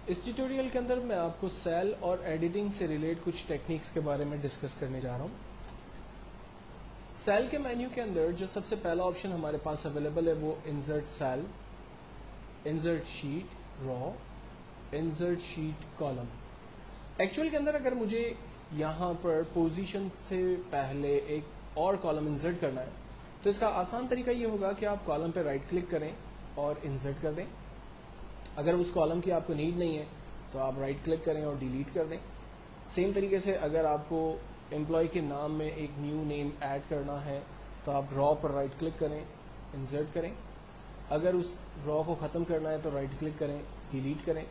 اس tutorial کے اندر میں آپ کو سیل اور ایڈیٹنگ سے ریلیٹ کچھ ٹیکنیکس کے بارے میں ڈسکس کرنے جا رہا ہوں. سیل کے مینیو کے اندر جو سب سے پہلا آپشن ہمارے پاس اویلیبل ہے وہ انسرٹ سیل، انسرٹ شیٹ را، انسرٹ شیٹ کالم. ایکچوئل کے اندر اگر مجھے یہاں پر پوزیشن سے پہلے ایک اور کالم انسرٹ کرنا ہے تو اس کا آسان طریقہ یہ ہوگا کہ آپ کالم پہ رائٹ کلک کریں اور انسرٹ کر دیں. اگر اس کالم کی آپ کو نیڈ نہیں ہے تو آپ رائٹ کلک کریں اور ڈیلیٹ کر دیں. سیم طریقے سے اگر آپ کو امپلائی کے نام میں ایک نیو نیم ایڈ کرنا ہے تو آپ را پر رائٹ کلک کریں، انسرٹ کریں. اگر اس را کو ختم کرنا ہے تو رائٹ کلک کریں، ڈیلیٹ کریں.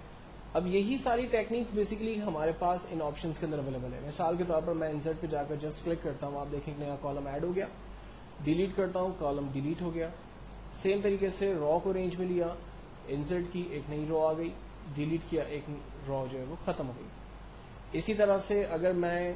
اب یہی ساری ٹیکنیکس بیسیکلی ہمارے پاس ان آپشنس کے اندر اویلیبل ہے. مثال کے طور پر میں انسرٹ پہ جا کر جسٹ کلک کرتا ہوں، آپ دیکھیں کہ نیا کالم ایڈ ہو گیا. ڈیلیٹ کرتا ہوں، کالم ڈیلیٹ ہو گیا. سیم طریقے سے را کو رینج میں لیا، انسرٹ کی، ایک نئی رو آ گئی، ڈیلیٹ کیا، ایک را جو ہے وہ ختم ہو گئی. اسی طرح سے اگر میں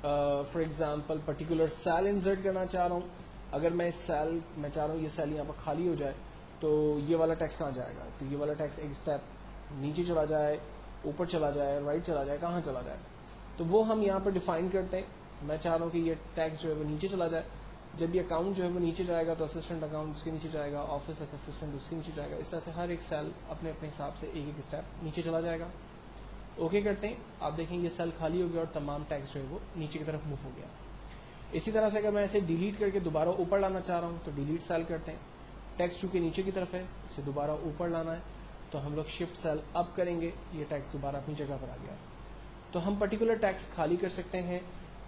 for example particular cell insert کرنا چاہ رہا ہوں، اگر میں سیل میں چاہ رہا ہوں یہ سیل یہاں پر خالی ہو جائے تو یہ والا ٹیکسٹ کہاں جائے گا؟ تو یہ والا ٹیکسٹ ایک اسٹیپ نیچے چلا جائے، اوپر چلا جائے، رائٹ چلا جائے، کہاں چلا جائے؟ تو وہ ہم یہاں پر ڈیفائن کرتے ہیں. میں چاہ رہا ہوں کہ یہ ٹیکسٹ جو ہے وہ نیچے چلا جائے. جب یہ اکاؤنٹ جو ہے وہ نیچے جائے گا تو اسسٹنٹ اکاؤنٹ اس کے نیچے جائے گا، آفس آف اسسٹنٹ اس کے نیچے جائے گا. اس طرح سے ہر ایک سیل اپنے اپنے حساب سے ایک ایک اسٹیپ نیچے چلا جائے گا. اوکے کرتے ہیں، آپ دیکھیں یہ سیل خالی ہو گیا اور تمام ٹیکسٹ جو ہے وہ نیچے کی طرف موو ہو گیا. اسی طرح سے اگر میں اسے ڈیلیٹ کر کے دوبارہ اوپر لانا چاہ رہا ہوں تو ڈیلیٹ سیل کرتے ہیں. ٹیکسٹ چونکہ نیچے کی طرف ہے، اسے دوبارہ اوپر لانا ہے تو ہم لوگ شفٹ سیل اپ کریں گے، یہ ٹیکسٹ دوبارہ اپنی جگہ پر آ گیا. تو ہم پرٹیکولر ٹیکسٹ خالی کر سکتے ہیں.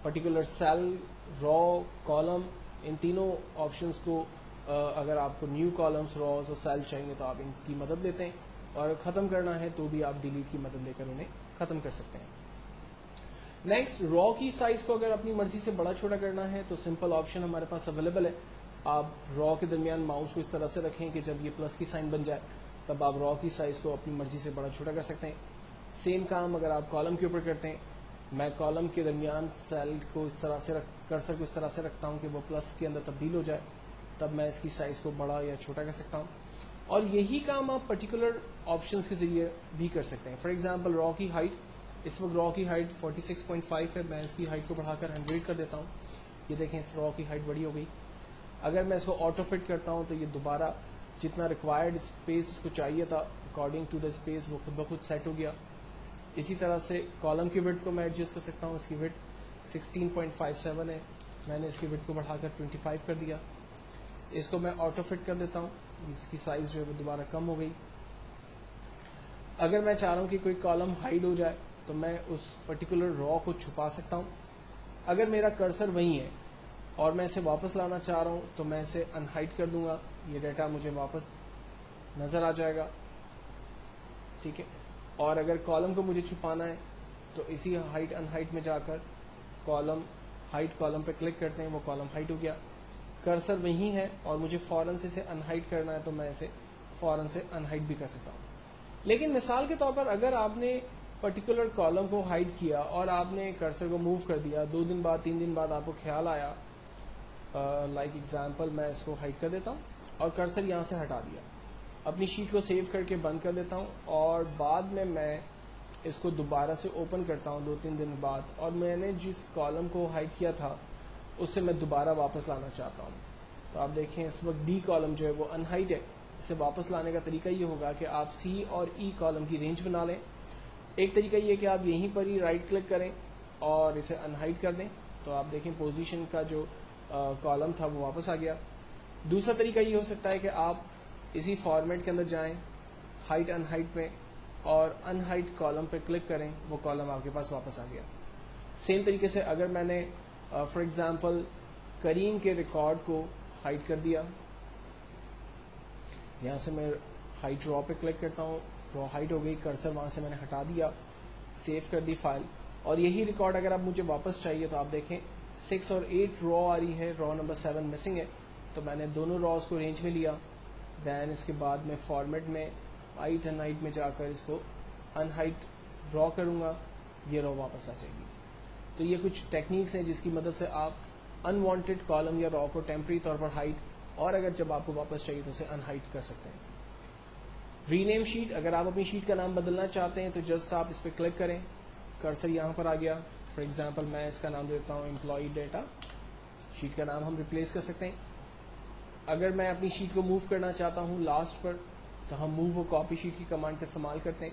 پرٹیکولر سیل، را، کالم، ان تینوں آپشنس کو اگر آپ کو نیو کالمس، راز اور سیل چاہیے تو آپ ان کی مدد لیتے ہیں، اور ختم کرنا ہے تو بھی آپ ڈیلیٹ کی مدد لے کر انہیں ختم کر سکتے ہیں. نیکسٹ، را کی سائز کو اگر اپنی مرضی سے بڑا چھوٹا کرنا ہے تو سمپل آپشن ہمارے پاس اویلیبل ہے. آپ را کے درمیان ماؤس کو اس طرح سے رکھیں کہ جب یہ پلس کی سائن بن جائے تب آپ را کی سائز کو اپنی مرضی سے بڑا چھوٹا کر سکتے ہیں. سیم کام اگر آپ کالم کے اوپر کرتے ہیں، میں کالم کے درمیان سیل کو اس طرح سے کرسر کو اس طرح سے رکھتا ہوں کہ وہ پلس کے اندر تبدیل ہو جائے، تب میں اس کی سائز کو بڑا یا چھوٹا کر سکتا ہوں. اور یہی کام آپ پرٹیکولر آپشنس کے ذریعے بھی کر سکتے ہیں. فار ایگزامپل را کی ہائٹ، اس وقت را کی ہائٹ 46.5 ہے، میں اس کی ہائٹ کو بڑھا کر 100 کر دیتا ہوں. یہ دیکھیں اس را کی ہائٹ بڑی ہو گئی. اگر میں اس کو آٹو فٹ کرتا ہوں تو یہ دوبارہ جتنا ریکوائرڈ اسپیس اس کو چاہیے تھا اکارڈنگ ٹو دا اسپیس وہ خود بخود سیٹ ہو گیا. اسی طرح سے کالم کی وڈتھ کو میں ایڈجسٹ کر سکتا ہوں. اس کی وڈتھ 16.57 ہے، میں نے اس کی وڈتھ کو بڑھا کر 25 کر دیا. اس کو میں آٹو فٹ کر دیتا ہوں، اس کی سائز جو ہے وہ دوبارہ کم ہو گئی. اگر میں چاہ رہا ہوں کہ کوئی کالم ہائڈ ہو جائے تو میں اس پرٹیکولر را کو چھپا سکتا ہوں. اگر میرا کرسر وہیں ہے اور میں اسے واپس لانا چاہ رہا ہوں تو میں اسے ان ہائڈ کر دوں گا، یہ ڈیٹا مجھے واپس نظر آ جائے گا. ٹھیک ہے. اور اگر کالم کو مجھے چھپانا ہے تو اسی ہائٹ ان ہائٹ میں جا کر کالم ہائٹ کالم پہ کلک کرتے ہیں، وہ کالم ہائٹ ہو گیا. کرسر وہیں ہے اور مجھے فوراً سے اسے ان ہائٹ کرنا ہے تو میں اسے فوراً سے ان ہائٹ بھی کر سکتا ہوں. لیکن مثال کے طور پر اگر آپ نے پرٹیکولر کالم کو ہائڈ کیا اور آپ نے کرسر کو موو کر دیا، 2 دن بعد 3 دن بعد آپ کو خیال آیا، لائک ایگزامپل میں اس کو ہائڈ کر دیتا ہوں اور کرسر یہاں سے ہٹا دیا، اپنی شیٹ کو سیو کر کے بند کر دیتا ہوں اور بعد میں اس کو دوبارہ سے اوپن کرتا ہوں 2-3 دن بعد، اور میں نے جس کالم کو ہائڈ کیا تھا اس سے میں دوبارہ واپس لانا چاہتا ہوں. تو آپ دیکھیں اس وقت ڈی کالم جو ہے وہ ان ہائڈ ہے. اسے واپس لانے کا طریقہ یہ ہوگا کہ آپ سی اور ای کالم کی رینج بنا لیں. ایک طریقہ یہ کہ آپ یہیں پر ہی رائٹ کلک کریں اور اسے ان ہائڈ کر دیں، تو آپ دیکھیں پوزیشن کا جو کالم تھا وہ واپس آ گیا. دوسرا طریقہ یہ ہو سکتا ہے کہ آپ اسی فارمیٹ کے اندر جائیں، ہائٹ ان ہائٹ میں، اور ان ہائٹ کالم پہ کلک کریں، وہ کالم آپ کے پاس واپس آ گیا. سیم طریقے سے اگر میں نے فار ایگزامپل کریم کے ریکارڈ کو ہائٹ کر دیا، یہاں سے میں ہائٹ را پہ کلک کرتا ہوں، را ہائٹ ہو گئی، کرسر وہاں سے میں نے ہٹا دیا، سیو کر دی فائل. اور یہی ریکارڈ اگر آپ مجھے واپس چاہیے تو آپ دیکھیں 6 اور 8 را آ رہی ہے، را نمبر 7 مسنگ ہے. تو میں نے دونوں راز کو رینج میں لیا، دین اس کے بعد میں فارمیٹ میں ہائٹ ان ہائٹ میں جا کر اس کو ان ہائٹ ڈرا کروں گا، یہ را واپس آ جائے گی. تو یہ کچھ ٹیکنیکس ہیں جس کی مدد سے آپ ان وانٹیڈ کالم یا را کو ٹیمپرری طور پر ہائٹ، اور اگر جب آپ کو واپس چاہیے تو اسے ان ہائٹ کر سکتے ہیں. ری نیم شیٹ, اگر آپ اپنی شیٹ کا نام بدلنا چاہتے ہیں تو جسٹ آپ اس پہ کلک کریں, کرسر یہاں پر آ گیا. فار ایگزامپل میں اس کا نام دیتا ہوں امپلائی ڈیٹا, شیٹ کا نام ہم ریپلیس کر سکتے ہیں. اگر میں اپنی شیٹ کو موو کرنا چاہتا ہوں لاسٹ پر تو ہم موو و کاپی شیٹ کی کمانڈ کا استعمال کرتے ہیں.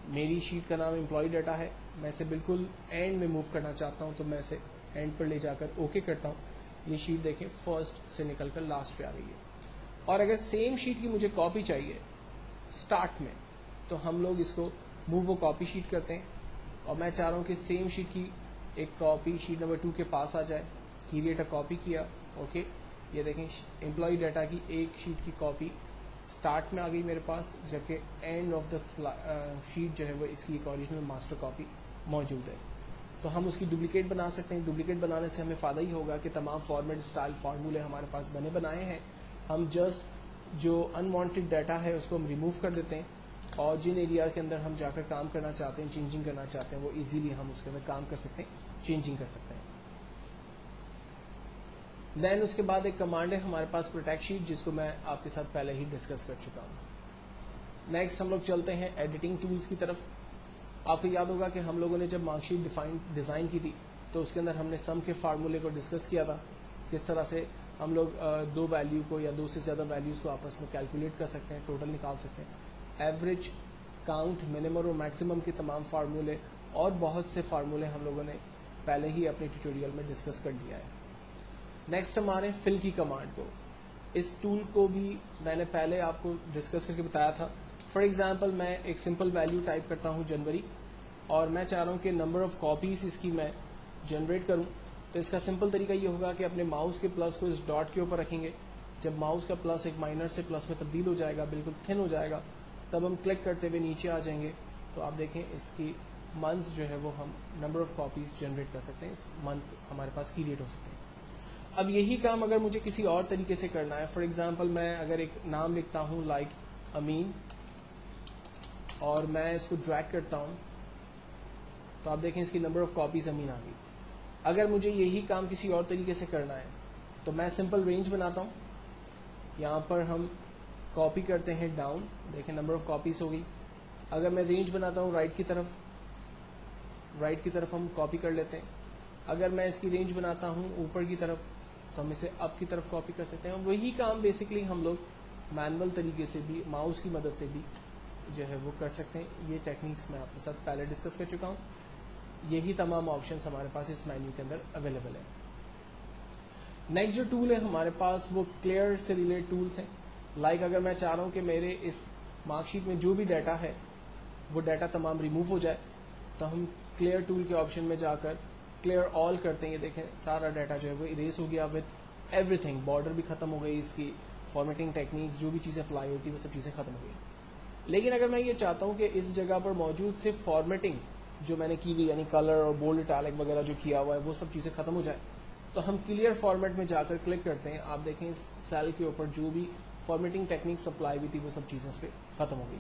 میری شیٹ کا نام امپلائی ڈیٹا ہے, میں اسے بالکل اینڈ میں موو کرنا چاہتا ہوں تو میں اسے اینڈ پر لے جا کر اوکے کرتا ہوں. یہ شیٹ دیکھیں فرسٹ سے نکل کر لاسٹ پہ آ گئی ہے. اور اگر سیم شیٹ کی مجھے کاپی چاہیے اسٹارٹ میں تو ہم لوگ اس کو موو و کاپی شیٹ کرتے ہیں, اور میں چاہ رہا ہوں کہ سیم شیٹ کی ایک کاپی شیٹ نمبر 2 کے پاس آ جائے. کریٹ اے کاپی کیا, اوکے. یہ دیکھیں امپلائی ڈیٹا کی ایک شیٹ کی کاپی اسٹارٹ میں آ گئی میرے پاس, جبکہ اینڈ آف دا شیٹ جو ہے وہ اس کی ایک اوریجنل ماسٹر کاپی موجود ہے. تو ہم اس کی ڈپلیکیٹ بنا سکتے ہیں. ڈپلیکیٹ بنانے سے ہمیں فائدہ ہی ہوگا کہ تمام فارمیٹ اسٹائل فارمولے ہمارے پاس بنے بنائے ہیں. ہم جسٹ جو انوانٹیڈ ڈیٹا ہے اس کو ہم ریموو کر دیتے ہیں, اور جن ایریا کے اندر ہم جا کر کام کرنا چاہتے ہیں, چینجنگ کرنا چاہتے ہیں, وہ ایزیلی ہم اس کے اندر کام کر سکتے ہیں, چینجنگ کر سکتے ہیں. دین اس کے بعد ایک کمانڈ ہے ہمارے پاس پروٹیکٹ شیٹ, جس کو میں آپ کے ساتھ پہلے ہی ڈسکس کر چکا ہوں. نیکسٹ ہم لوگ چلتے ہیں ایڈیٹنگ ٹولز کی طرف. آپ کو یاد ہوگا کہ ہم لوگوں نے جب مارک شیٹ ڈیزائن کی تھی تو اس کے اندر ہم نے سم کے فارمولے کو ڈسکس کیا تھا, کس طرح سے ہم لوگ 2 ویلیو کو یا 2 سے زیادہ ویلیوز کو آپس میں کیلکولیٹ کر سکتے ہیں, ٹوٹل نکال سکتے ہیں. ایوریج, کاؤنٹ, منیمم اور میکسیمم کے تمام فارمولے اور بہت سے فارمولے ہم لوگوں نے پہلے ہی اپنے ٹیوٹوریل میں ڈسکس کر دیا ہے. نیکسٹ ہمارے فل کی کمانڈ کو. اس ٹول کو بھی میں نے پہلے آپ کو ڈسکس کر کے بتایا تھا. فار ایگزامپل میں ایک سمپل ویلیو ٹائپ کرتا ہوں جنوری, اور میں چاہ رہا ہوں کہ نمبر آف کاپیز اس کی میں جنریٹ کروں. تو اس کا سمپل طریقہ یہ ہوگا کہ اپنے ماؤس کے پلس کو اس ڈاٹ کے اوپر رکھیں گے. جب ماؤس کا پلس ایک مائنر سے پلس میں تبدیل ہو جائے گا, بالکل تھن ہو جائے گا, تب ہم کلک کرتے ہوئے نیچے آ جائیں گے. تو آپ دیکھیں اس کی منتھ جو ہے وہ ہم نمبر آف کاپیز جنریٹ کر سکتے ہیں, منتھ ہمارے پاس کریٹ ہو سکتے ہیں. اب یہی کام اگر مجھے کسی اور طریقے سے کرنا ہے, فار ایگزامپل میں اگر ایک نام لکھتا ہوں لائک امین, اور میں اس کو ڈریگ کرتا ہوں, تو آپ دیکھیں اس کی نمبر آف کاپیز امین آ گئی. اگر مجھے یہی کام کسی اور طریقے سے کرنا ہے تو میں سمپل رینج بناتا ہوں. یہاں پر ہم کاپی کرتے ہیں ڈاؤن, دیکھیں نمبر آف کاپیز ہو گئی. اگر میں رینج بناتا ہوں رائٹ کی طرف ہم کاپی کر لیتے ہیں. اگر میں اس کی رینج بناتا ہوں اوپر کی طرف تو ہم اسے اپ کی طرف کاپی کر سکتے ہیں. وہی کام بیسکلی ہم لوگ مینول طریقے سے بھی, ماؤس کی مدد سے بھی جو ہے وہ کر سکتے ہیں. یہ ٹیکنیکس میں آپ کے ساتھ پہلے ڈسکس کر چکا ہوں. یہی تمام آپشنس ہمارے پاس اس مینیو کے اندر اویلیبل ہے. نیکسٹ جو ٹول ہے ہمارے پاس وہ کلیئر سے ریلیٹ ٹولس ہیں. لائک اگر میں چاہ رہا ہوں کہ میرے اس مارک شیٹ میں جو بھی ڈیٹا ہے وہ ڈیٹا تمام ریموو ہو جائے, تو ہم کلیئر ٹول کے آپشن میں جا کر کلیئر آل کرتے ہیں. یہ دیکھیں سارا ڈیٹا جو ہے وہ اریز ہو گیا وتھ ایوری تھنگ. بارڈر بھی ختم ہو گئی, اس کی فارمیٹنگ ٹیکنیکس جو بھی چیزیں اپلائی ہوتی ہیں وہ سب چیزیں ختم ہو گئی. لیکن اگر میں یہ چاہتا ہوں کہ اس جگہ پر موجود صرف فارمیٹنگ جو میں نے کی ہوئی, یعنی کلر اور بولڈ اٹیلک وغیرہ جو کیا ہوا ہے, وہ سب چیزیں ختم ہو جائے, تو ہم کلیئر فارمیٹ میں جا کر کلک کرتے ہیں. آپ دیکھیں اس سیل کے اوپر جو بھی فارمیٹنگ ٹیکنیک اپلائی ہوئی تھی وہ سب چیزیں اس پہ ختم ہو گئی.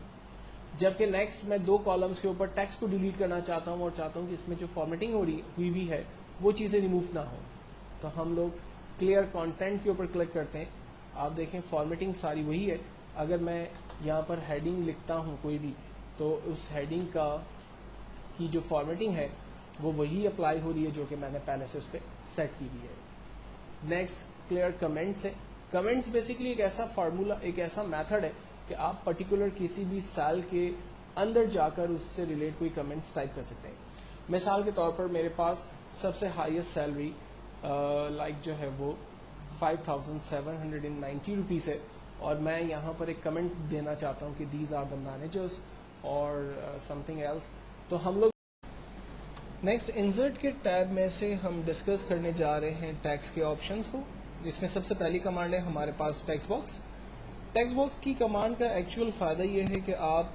جبکہ نیکسٹ میں 2 کالمس کے اوپر ٹیکسٹ کو ڈیلیٹ کرنا چاہتا ہوں, اور چاہتا ہوں کہ اس میں جو فارمیٹنگ ہوئی ہے وہ چیزیں ریموو نہ ہوں, تو ہم لوگ کلیئر کانٹینٹ کے اوپر کلک کرتے ہیں. آپ دیکھیں فارمیٹنگ ساری وہی ہے. اگر میں یہاں پر ہیڈنگ لکھتا ہوں کوئی بھی, تو اس ہیڈنگ کی جو فارمیٹنگ ہے وہ وہی اپلائی ہو رہی ہے جو کہ میں نے پہلے سے اس پہ سیٹ کی ہوئی ہے. نیکسٹ کلیئر کمنٹس ہے. کمنٹس بیسکلی ایک ایسا فارمولا, ایک ایسا میتھڈ ہے کہ آپ پرٹیکولر کسی بھی سیل کے اندر جا کر اس سے ریلیٹ کوئی کمنٹس ٹائپ کر سکتے ہیں. مثال کے طور پر میرے پاس سب سے ہائیسٹ سیلری لائک جو ہے وہ 5,790 روپیز ہے, اور میں یہاں پر ایک کمنٹ دینا چاہتا ہوں کہ دیز آر دا مینیجرز اور سم تھنگ ایلس. تو ہم لوگ نیکسٹ انسرٹ کے ٹیب میں سے ہم ڈسکس کرنے جا رہے ہیں ٹیکسٹ کے آپشنس کو, جس میں سب سے پہلی کمانڈ ہے ہمارے پاس ٹیکسٹ باکس. ٹیکسٹ باکس کی کمانڈ کا ایکچوئل فائدہ یہ ہے کہ آپ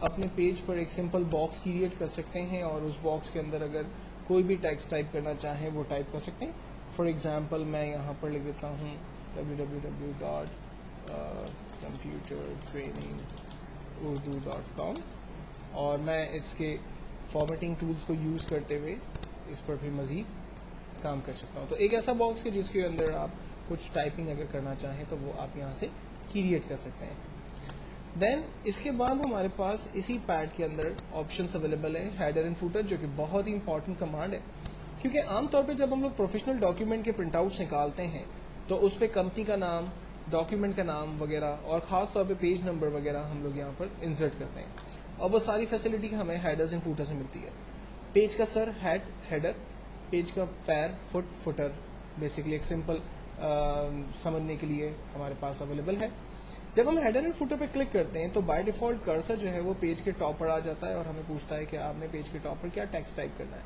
اپنے پیج پر ایک سمپل باکس کریٹ کر سکتے ہیں, اور اس باکس کے اندر اگر کوئی بھی ٹیکسٹ ٹائپ کرنا چاہیں وہ ٹائپ کر سکتے ہیں. فار ایگزامپل میں یہاں پر لکھ دیتا ہوں www.computertrainingurdu.com, اور میں اس کے فارمیٹنگ ٹولز کو یوز کرتے ہوئے اس پر بھی مزید کام کر سکتا ہوں. تو ایک ایسا باکس ہے جس کے اندر آپ کچھ ٹائپنگ اگر کرنا چاہیں تو وہ آپ یہاں سے کریٹ کر سکتے ہیں. دین اس کے بعد ہمارے پاس اسی پیڈ کے اندر آپشنس اویلیبل ہے ہیڈر اینڈ فوٹر، جو کہ بہت ہی امپورٹنٹ کمانڈ ہے، کیونکہ عام طور پہ جب ہم لوگ پروفیشنل ڈاکیومنٹ کے پرنٹ آؤٹس نکالتے ہیں تو اس پہ کمپنی کا نام، ڈاکیومنٹ کا نام وغیرہ اور خاص طور پہ پیج نمبر وغیرہ ہم لوگ یہاں پر انسرٹ کرتے ہیں، اور وہ ساری فیسلٹی ہمیں ہیڈرز اینڈ فوٹر سے ملتی ہے. پیج کا سر ہیڈر، پیج کا پیر فوٹر، بیسکلی ایک سمپل سمجھنے کے لیے ہمارے پاس اویلیبل ہے. جب ہم ہیڈر اینڈ فوٹر پہ کلک کرتے ہیں تو بائی ڈیفالٹ کرسر جو ہے وہ پیج کے ٹاپ پر آ جاتا ہے اور ہمیں پوچھتا ہے کہ آپ نے پیج کے ٹاپ پر کیا ٹیکسٹ ٹائپ کرنا ہے.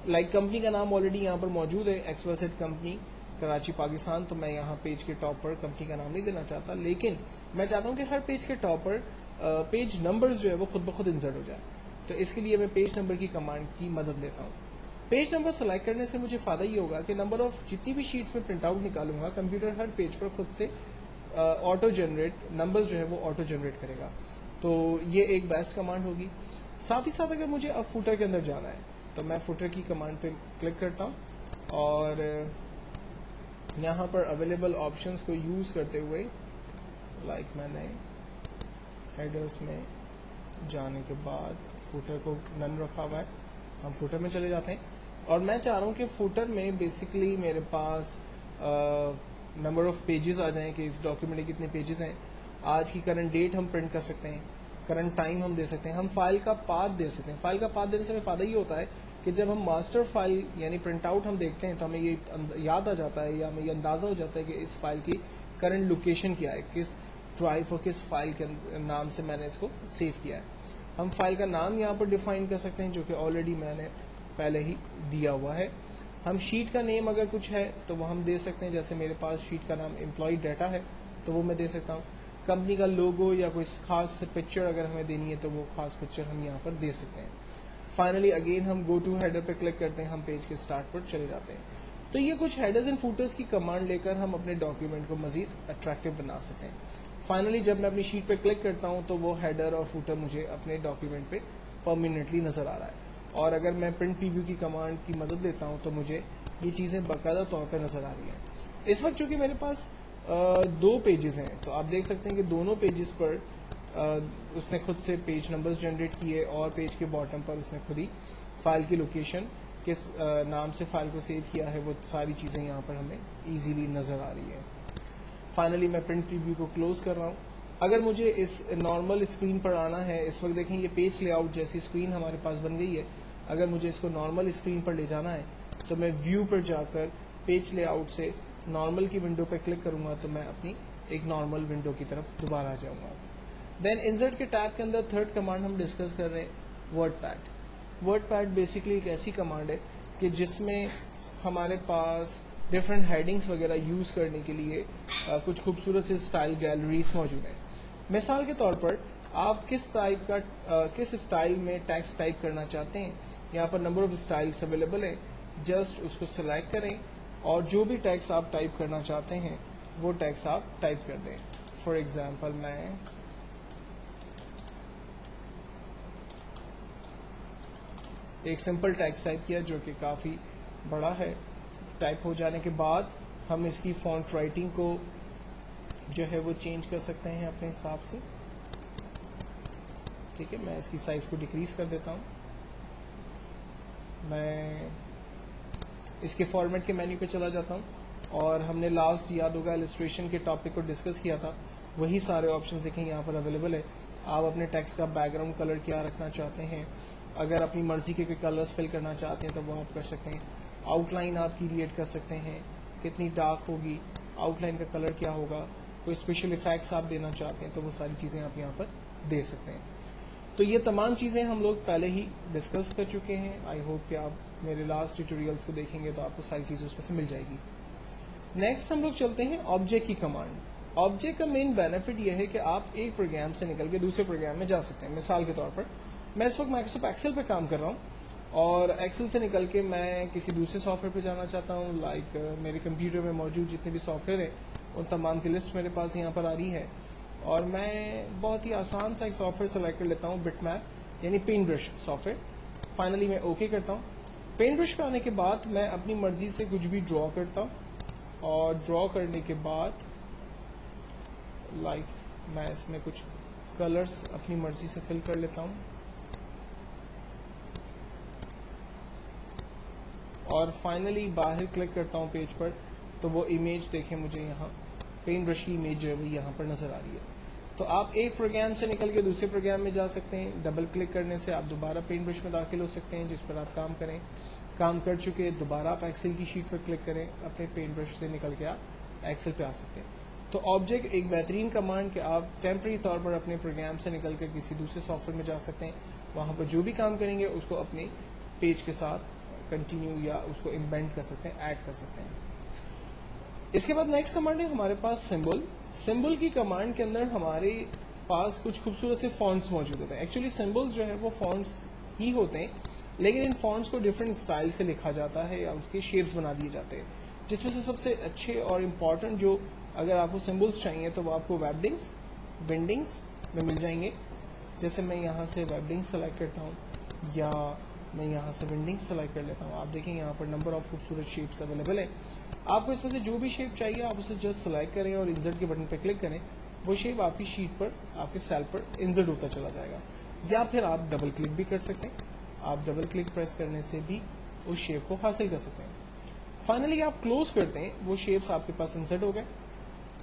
لائک کمپنی کا نام آلریڈی یہاں پر موجود ہے، ایکسویسٹ کمپنی کراچی پاکستان، تو میں یہاں پیج کے ٹاپ پر کمپنی کا نام نہیں دینا چاہتا، لیکن میں چاہتا ہوں کہ ہر پیج کے ٹاپ پر پیج نمبر جو ہے وہ خود بخود انسرٹ ہو جائے. تو اس کے لیے میں پیج نمبر کی کمانڈ کی مدد لیتا ہوں. پیج نمبر سلیکٹ کرنے سے مجھے فائدہ یہ ہوگا کہ نمبر آف جتنی بھی شیٹس میں پرنٹ آؤٹ نکالوں گا، کمپیوٹر ہر پیج پر خود سے آٹو جنریٹ نمبرز جو ہے وہ آٹو جنریٹ کرے گا. تو یہ ایک بیسٹ کمانڈ ہوگی. ساتھ ہی ساتھ اگر مجھے اب فوٹر کے اندر جانا ہے تو میں فوٹر کی کمانڈ پہ کلک کرتا ہوں اور یہاں پر اویلیبل آپشنس کو یوز کرتے ہوئے، لائک میں نے ہیڈرس میں جانے کے بعد فوٹر کو نن رکھا ہوا ہے، ہم فوٹر میں چلے جاتے ہیں اور میں چاہ رہا ہوں کہ فوٹر میں بیسکلی میرے پاس نمبر آف پیجز آ جائیں کہ اس ڈاکیومنٹ کے کتنے پیجز ہیں، آج کی کرنٹ ڈیٹ ہم پرنٹ کر سکتے ہیں، کرنٹ ٹائم ہم دے سکتے ہیں، ہم فائل کا پاتھ دے سکتے ہیں. فائل کا پاتھ دینے سے ہمیں فائدہ یہ ہوتا ہے کہ جب ہم ماسٹر فائل یعنی پرنٹ آؤٹ ہم دیکھتے ہیں تو ہمیں یہ یاد آ جاتا ہے یا ہمیں یہ اندازہ ہو جاتا ہے کہ اس فائل کی کرنٹ لوکیشن کیا ہے، کس ڈرائیو اور کس فائل کے نام سے میں نے اس کو سیو کیا ہے. ہم فائل کا نام یہاں پر ڈیفائن کر سکتے ہیں جو کہ آلریڈی میں نے پہلے ہی دیا ہوا ہے. ہم شیٹ کا نیم اگر کچھ ہے تو وہ ہم دے سکتے ہیں، جیسے میرے پاس شیٹ کا نام امپلائی ڈیٹا ہے تو وہ میں دے سکتا ہوں. کمپنی کا لوگو یا کوئی خاص پکچر اگر ہمیں دینی ہے تو وہ خاص پکچر ہم یہاں پر دے سکتے ہیں. فائنلی اگین ہم گو ٹو ہیڈر پہ کلک کرتے ہیں، ہم پیج کے سٹارٹ پر چلے جاتے ہیں. تو یہ کچھ ہیڈرز اینڈ فوٹرز کی کمانڈ لے کر ہم اپنے ڈاکیومنٹ کو مزید اٹریکٹیو بنا سکتے ہیں. فائنلی جب میں اپنی شیٹ پہ کلک کرتا ہوں تو وہ ہیڈر اور فوٹر مجھے اپنے ڈاکیومنٹ پہ پرماننٹلی نظر آ رہا ہے، اور اگر میں پرنٹ پریویو کی کمانڈ کی مدد لیتا ہوں تو مجھے یہ چیزیں باقاعدہ طور پہ نظر آ رہی ہیں. اس وقت چونکہ میرے پاس دو پیجز ہیں تو آپ دیکھ سکتے ہیں کہ دونوں پیجز پر اس نے خود سے پیج نمبرز جنریٹ کیے اور پیج کے باٹم پر اس نے خود ہی فائل کی لوکیشن، کس نام سے فائل کو سیو کیا ہے، وہ ساری چیزیں یہاں پر ہمیں ایزیلی نظر آ رہی ہیں. فائنلی میں پرنٹ پریویو کو کلوز کر رہا ہوں. اگر مجھے اس نارمل اسکرین پر آنا ہے، اس وقت دیکھیں یہ پیج لے آؤٹ جیسی اسکرین ہمارے پاس بن گئی ہے. اگر مجھے اس کو نارمل اسکرین پر لے جانا ہے تو میں ویو پر جا کر پیج لے آؤٹ سے نارمل کی ونڈو پہ کلک کروں گا تو میں اپنی ایک نارمل ونڈو کی طرف دوبارہ آ جاؤں گا. دین انسرٹ کے ٹیب کے اندر تھرڈ کمانڈ ہم ڈسکس کر رہے ہیں word pad. Word pad basically ایک ایسی کمانڈ ہے کہ جس میں ہمارے پاس ڈفرینٹ ہیڈنگس وغیرہ یوز کرنے کے لیے کچھ خوبصورت سے اسٹائل گیلریز موجود ہیں. مثال کے طور پر آپ کس اسٹائل میں ٹیکسٹ ٹائپ کرنا چاہتے ہیں، یہاں پر نمبر آف اسٹائلس اویلیبل ہے. جسٹ اس کو سلیکٹ کریں اور جو بھی ٹیکسٹ آپ ٹائپ کرنا چاہتے ہیں وہ ٹیکسٹ آپ ٹائپ کر دیں. فار ایگزامپل میں ایک سمپل ٹیکسٹ ٹائپ کیا جو کہ کافی بڑا ہے. ٹائپ ہو جانے کے بعد ہم اس کی فونٹ رائٹنگ کو جو ہے وہ چینج کر سکتے ہیں اپنے حساب سے. ٹھیک ہے، میں اس کی سائز کو ڈیکریز کر دیتا ہوں. میں اس کے فارمیٹ کے مینیو پہ چلا جاتا ہوں اور ہم نے لاسٹ یاد ہوگا السٹریشن کے ٹاپک کو ڈسکس کیا تھا، وہی سارے آپشنز دیکھیں یہاں پر اویلیبل ہے. آپ اپنے ٹیکسٹ کا بیک گراؤنڈ کلر کیا رکھنا چاہتے ہیں، اگر اپنی مرضی کے کوئی کلرز فل کرنا چاہتے ہیں تو وہ آپ کر سکتے ہیں. آؤٹ لائن آپ کریٹ کر سکتے ہیں، کتنی ڈارک ہوگی، آؤٹ لائن کا کلر کیا ہوگا، کوئی اسپیشل افیکٹس آپ دینا چاہتے ہیں تو وہ ساری چیزیں آپ یہاں پر دے سکتے ہیں. تو یہ تمام چیزیں ہم لوگ پہلے ہی ڈسکس کر چکے ہیں. آئی ہوپ کہ آپ میرے لاسٹ ٹیوٹوریلس کو دیکھیں گے تو آپ کو ساری چیزیں اس میں سے مل جائے گی. نیکسٹ ہم لوگ چلتے ہیں آبجیکٹ کی کمانڈ. آبجیکٹ کا مین بینیفٹ یہ ہے کہ آپ ایک پروگرام سے نکل کے دوسرے پروگرام میں جا سکتے ہیں. مثال کے طور پر میں اس وقت مائکروسافٹ ایکسل پہ کام کر رہا ہوں اور ایکسل سے نکل کے میں کسی دوسرے سافٹ ویئر پہ جانا چاہتا ہوں. لائک میرے کمپیوٹر میں موجود جتنے بھی سافٹ ویئر ہیں ان تمام کی لسٹ میرے پاس یہاں پر آ رہی ہے اور میں بہت ہی آسان سا ایک سافٹ ویئر سلیکٹ کر لیتا ہوں، بٹ میپ یعنی paint brush software. Finally میں اوکے کرتا ہوں. پینٹ برش پہ آنے کے بعد میں اپنی مرضی سے کچھ بھی ڈرا کرتا ہوں اور ڈرا کرنے کے بعد لائک میں اس میں کچھ کلرز اپنی مرضی سے فل کر لیتا ہوں اور فائنلی باہر کلک کرتا ہوں پیج پر تو وہ امیج دیکھیں مجھے یہاں پین برش کی امیج جو ہے وہ یہاں پر نظر آ رہی ہے. تو آپ ایک پروگرام سے نکل کے دوسرے پروگرام میں جا سکتے ہیں. ڈبل کلک کرنے سے آپ دوبارہ پین برش میں داخل ہو سکتے ہیں جس پر آپ کام کریں. کام کر چکے دوبارہ آپ ایکسل کی شیٹ پر کلک کریں, اپنے پین برش سے نکل کے آپ ایکسل پہ آ سکتے ہیں. تو آبجیکٹ ایک بہترین کمانڈ کہ آپ ٹیمپرری طور پر اپنے پروگرام سے نکل کر کسی دوسرے سافٹ ویئر میں جا سکتے ہیں, وہاں پر جو بھی کام کریں گے اس کو اپنے پیج کے ساتھ کنٹینیو یا اس کو امبینڈ کر سکتے ہیں, ایڈ کر سکتے ہیں. اس کے بعد نیکسٹ کمانڈ ہے ہمارے پاس سمبل. سمبل کی کمانڈ کے اندر ہمارے پاس کچھ خوبصورت سے فونٹس موجود ہوتے ہیں. ایکچولی سمبلز جو ہے وہ فونٹس ہی ہوتے ہیں, لیکن ان فونٹس کو ڈفرینٹ اسٹائل سے لکھا جاتا ہے یا اس کے شیپس بنا دیے جاتے ہیں, جس میں سے سب سے اچھے اور امپورٹنٹ جو اگر آپ کو سمبلس چاہیے تو وہ آپ کو ویبڈنگس ونڈنگس میں مل جائیں گے. جیسے میں یہاں سے ویبڈنگ سلیکٹ کرتا ہوں یا میں یہاں سے ونڈنگ سلیکٹ کر لیتا ہوں. آپ دیکھیں یہاں پر نمبر آف خوبصورت شیپس اویلیبل ہیں. آپ کو اس میں سے جو بھی شیپ چاہیے آپ اسے جسٹ سلیکٹ کریں اور انسرٹ کے بٹن پہ کلک کریں, وہ شیپ آپ کی شیٹ پر آپ کے سیل پر انسرٹ ہوتا چلا جائے گا. یا پھر آپ ڈبل کلک بھی کر سکتے ہیں, آپ ڈبل کلک پریس کرنے سے بھی اس شیپ کو حاصل کر سکتے ہیں. فائنلی آپ کلوز کرتے ہیں, وہ شیپس آپ کے پاس انسرٹ ہو گئے.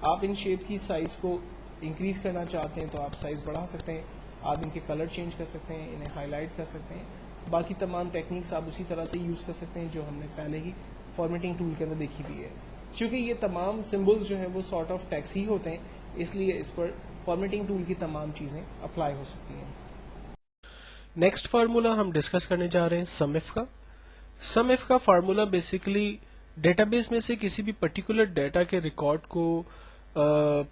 آپ ان شیپ کی سائز کو انکریز کرنا چاہتے ہیں تو آپ سائز بڑھا سکتے ہیں, آپ ان کے کلر چینج کر سکتے ہیں, انہیں ہائی لائٹ کر سکتے ہیں. باقی تمام ٹیکنیکس آپ اسی طرح سے یوز کر سکتے ہیں جو ہم نے پہلے ہی فارمیٹنگ ٹول کے اندر دیکھی ہوئی ہے. چونکہ یہ تمام سمبلز جو ہیں وہ سارٹ آف ٹیکس ہی ہوتے ہیں, اس لیے اس پر فارمیٹنگ ٹول کی تمام چیزیں اپلائی ہو سکتی ہیں. نیکسٹ فارمولا ہم ڈسکس کرنے جا رہے ہیں سم ایف کا. سم ایف کا فارمولا بیسیکلی ڈیٹا بیس میں سے کسی بھی پرٹیکولر ڈیٹا کے ریکارڈ کو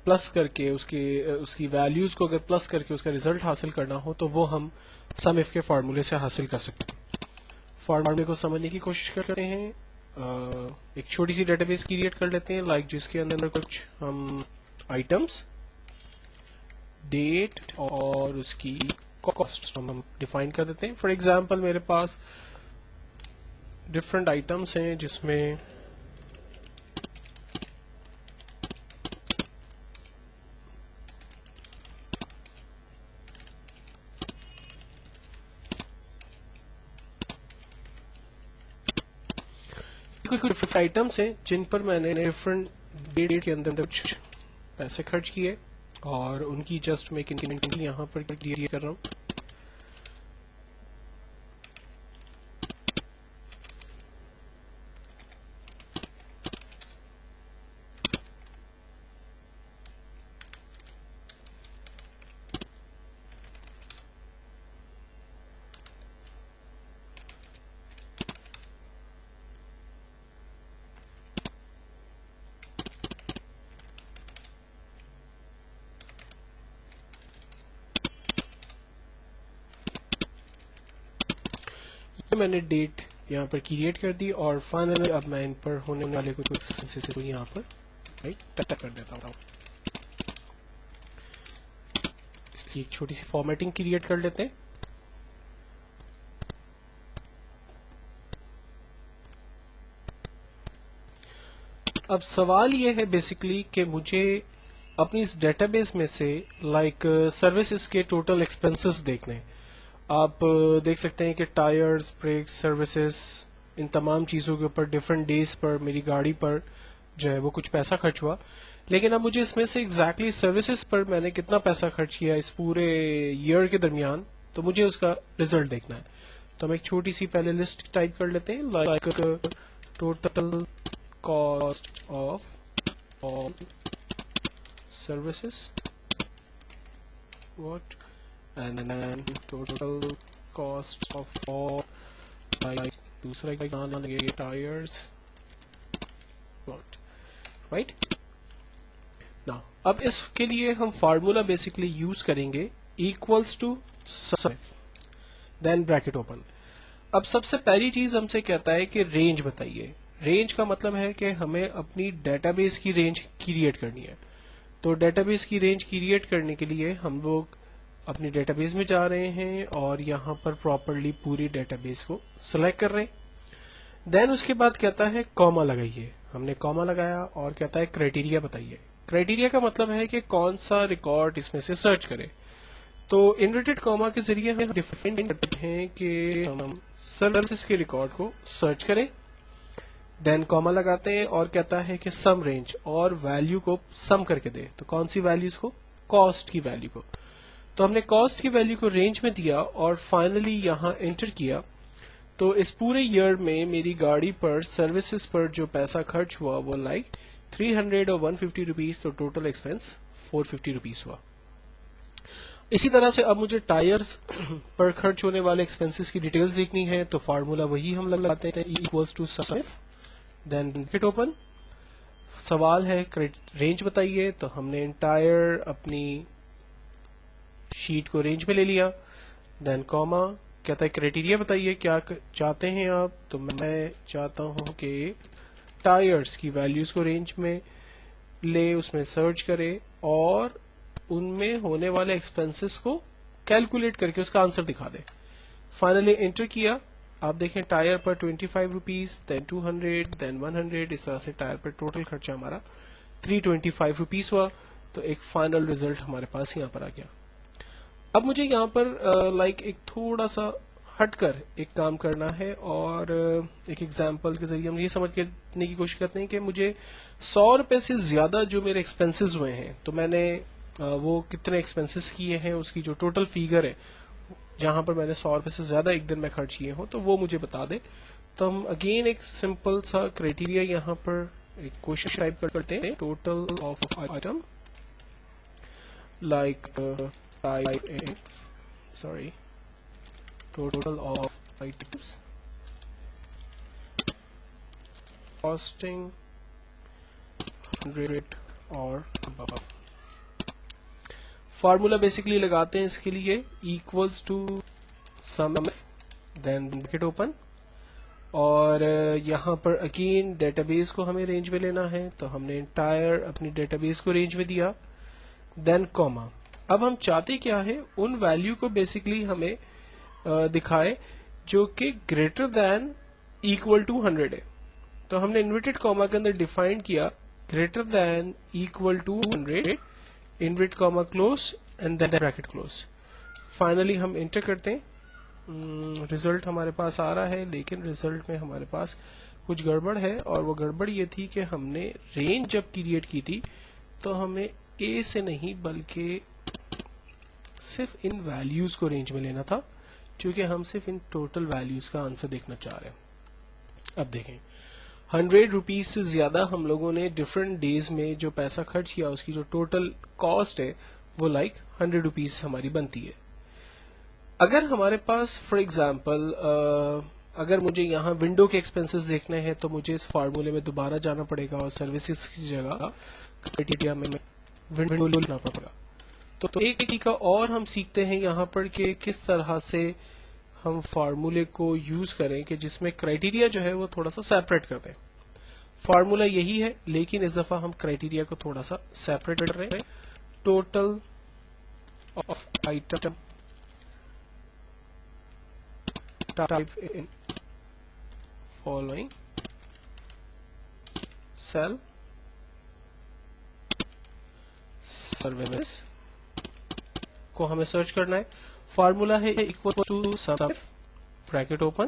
پلس کر کے اس کی ویلیوز کو اگر پلس کر کے اس کا ریزلٹ حاصل کرنا ہو تو وہ ہم سم ایف کے فارمولے سے حاصل کر سکتے ہیں. فارمولے کو سمجھنے کی کوشش کرتے ہیں. ایک چھوٹی سی ڈیٹا بیس کریٹ کر لیتے ہیں لائک جس کے اندر کچھ ہم آئٹمس, ڈیٹ اور اس کی کاسٹ ہم ڈیفائن کر دیتے ہیں. فار ایگزامپل میرے پاس ڈفرنٹ آئٹمس ہیں جس میں کچھ آئٹمس ہیں جن پر میں نے ڈفرنٹ ڈیٹ کے اندر کچھ پیسے خرچ کیے اور ان کی جسٹ میں یہاں پر کلیئر کر رہا ہوں. میں نے ڈیٹ یہاں پر کریٹ کر دی اور فائنلی اب میں ان پر ہونے والے کچھ یہاں پر ٹیپ کر دیتا ہوں. اس کی ایک چھوٹی سی فارمیٹنگ کریٹ کر لیتے ہیں. اب سوال یہ ہے بیسیکلی کہ مجھے اپنی اس ڈیٹا بیس میں سے لائک سروسز کے ٹوٹل ایکسپنسز دیکھنے. آپ دیکھ سکتے ہیں کہ ٹائرز, بریکس, سروسز, ان تمام چیزوں کے اوپر ڈفرینٹ ڈیز پر میری گاڑی پر جو ہے وہ کچھ پیسہ خرچ ہوا, لیکن اب مجھے اس میں سے ایگزیکٹلی سروسز پر میں نے کتنا پیسہ خرچ کیا اس پورے ایئر کے درمیان, تو مجھے اس کا ریزلٹ دیکھنا ہے. تو ہم ایک چھوٹی سی پہلے لسٹ ٹائپ کر لیتے ہیں like total cost of all services what and then total cost of all like دوسرا ایگزامپل یہ ٹائرز رائٹ. نا اب اس کے لیے ہم فارمولا بیسیکلی یوز کریں گے equals to sum then bracket open. اب سب سے پہلی چیز ہم سے کہتا ہے کہ رینج بتائیے. رینج کا مطلب ہے کہ ہمیں اپنی ڈیٹا بیس کی رینج کریٹ کرنی ہے. تو ڈیٹا بیس کی رینج کریٹ کرنے کے لیے ہم لوگ اپنی ڈیٹا بیس میں جا رہے ہیں اور یہاں پر پراپرلی پوری ڈیٹا بیس کو سلیکٹ کر رہے ہیں. دین اس کے بعد کہتا ہے کوما لگائیے. ہم نے کوما لگایا اور کہتا ہے کرائٹیریا بتائیے. کرائٹیریا کا مطلب ہے کہ کون سا ریکارڈ اس میں سے سرچ کرے. تو انورٹڈ کاما کے ذریعے ہم ڈیفائن کرتے ہیں کہ ہم سروسز کے ریکارڈ کو سرچ کریں، دین کاما لگاتے ہیں اور کہتا ہے کہ سم رینج اور ویلیو کو سم کر کے دے. تو کون سی ویلیوز کو؟ کاسٹ کی ویلیو کو. تو ہم نے کاسٹ کی ویلیو کو رینج میں دیا اور فائنلی یہاں انٹر کیا. تو اس پورے ایئر میں میری گاڑی پر سروسز پر جو پیسہ خرچ ہوا وہ 300 اور 150 روپیز، تو ٹوٹل ایکسپینس 450 روپیز ہوا. اسی طرح سے اب مجھے ٹائرز پر خرچ ہونے والے ایکسپینسز کی ڈیٹیلز دیکھنی ہے، تو فارمولا وہی ہم لگاتے ہیں equals to sum of, then bracket open. سوال ہے رینج بتائیے، تو ہم نے انٹائر اپنی شیٹ کو رینج میں لے لیا. دین کاما کہتا ہے کرائٹیریا بتائیے کیا چاہتے ہیں آپ، تو میں چاہتا ہوں کہ ٹائرز کی ویلیوز کو رینج میں لے، اس میں سرچ کرے اور ان میں ہونے والے ایکسپینسز کو کیلکولیٹ کر کے اس کا آنسر دکھا دے. فائنلی انٹر کیا. آپ دیکھیں ٹائر پر 25 روپیز، دین 200، دین 100، اس طرح سے ٹائر پر ٹوٹل خرچہ ہمارا 325 روپیز ہوا. تو ایک فائنل ریزلٹ ہمارے پاس یہاں پر آ گیا. اب مجھے یہاں پر ایک تھوڑا سا ہٹ کر ایک کام کرنا ہے، اور ایک ایگزامپل کے ذریعے ہم یہ سمجھ کرنے کی کوشش کرتے ہیں کہ مجھے 100 روپے سے زیادہ جو میرے ایکسپینسز ہوئے ہیں، تو میں نے وہ کتنے ایکسپینسز کیے ہیں، اس کی جو ٹوٹل فیگر ہے جہاں پر میں نے 100 روپے سے زیادہ ایک دن میں خرچ کیے ہوں، تو وہ مجھے بتا دے. تو ہم اگین ایک سمپل سا کرائٹیریا یہاں پر ایک کوشش ٹائپ کرتے ہیں، total of item total of items costing 100 or above. Formula basically لگاتے ہیں اس کے لیے equals to sum then bracket open, اور یہاں پر اگین ڈیٹا بیس کو ہمیں رینج میں لینا ہے، تو ہم نے انٹائر اپنی ڈیٹا بیس کو رینج میں دیا. دین کاما. اب ہم چاہتے کیا ہے، ان ویلیو کو بیسکلی ہمیں دکھائے جو کہ گریٹر دین ایکول ٹو 100 ہے. تو ہم نے انورٹڈ کاما کے اندر ڈیفائن کیا greater than equal to 100، invert comma close and then bracket close. Finally ہم انٹر کرتے ہیں، ریزلٹ ہمارے پاس آ رہا ہے، لیکن ریزلٹ میں ہمارے پاس کچھ گڑبڑ ہے، اور وہ گڑبڑ یہ تھی کہ ہم نے رینج جب کریٹ کی تھی تو ہمیں اے سے نہیں بلکہ صرف ان ویلیوز کو رینج میں لینا تھا، چونکہ ہم صرف ان ٹوٹل ویلیوز کا آنسر دیکھنا چاہ رہے ہیں. اب دیکھیں 100 روپیز سے زیادہ ہم لوگوں نے ڈفرنٹ ڈیز میں جو پیسہ خرچ کیا، اس کی جو ٹوٹل کاسٹ ہے وہ 100 روپیز ہماری بنتی ہے. اگر ہمارے پاس فار ایگزامپل اگر مجھے یہاں ونڈو کے ایکسپینسز دیکھنے ہیں، تو مجھے اس فارمولے میں دوبارہ جانا پڑے گا اور سروسز کی جگہ کرائٹیریا میں ونڈو لینا پڑے گا. تو ایک طریقہ اور ہم سیکھتے ہیں یہاں پر کہ کس طرح سے ہم فارمولے کو یوز کریں کہ جس میں کرائٹیریا جو ہے وہ تھوڑا سا سیپریٹ کر دیں. فارمولا یہی ہے، لیکن اس دفعہ ہم کرائٹیریا کو تھوڑا سا سیپریٹ کر رہے ہیں. Total of item type in following sale service کو ہمیں سرچ کرنا ہے. فارمولا ہے equal to sum bracket open.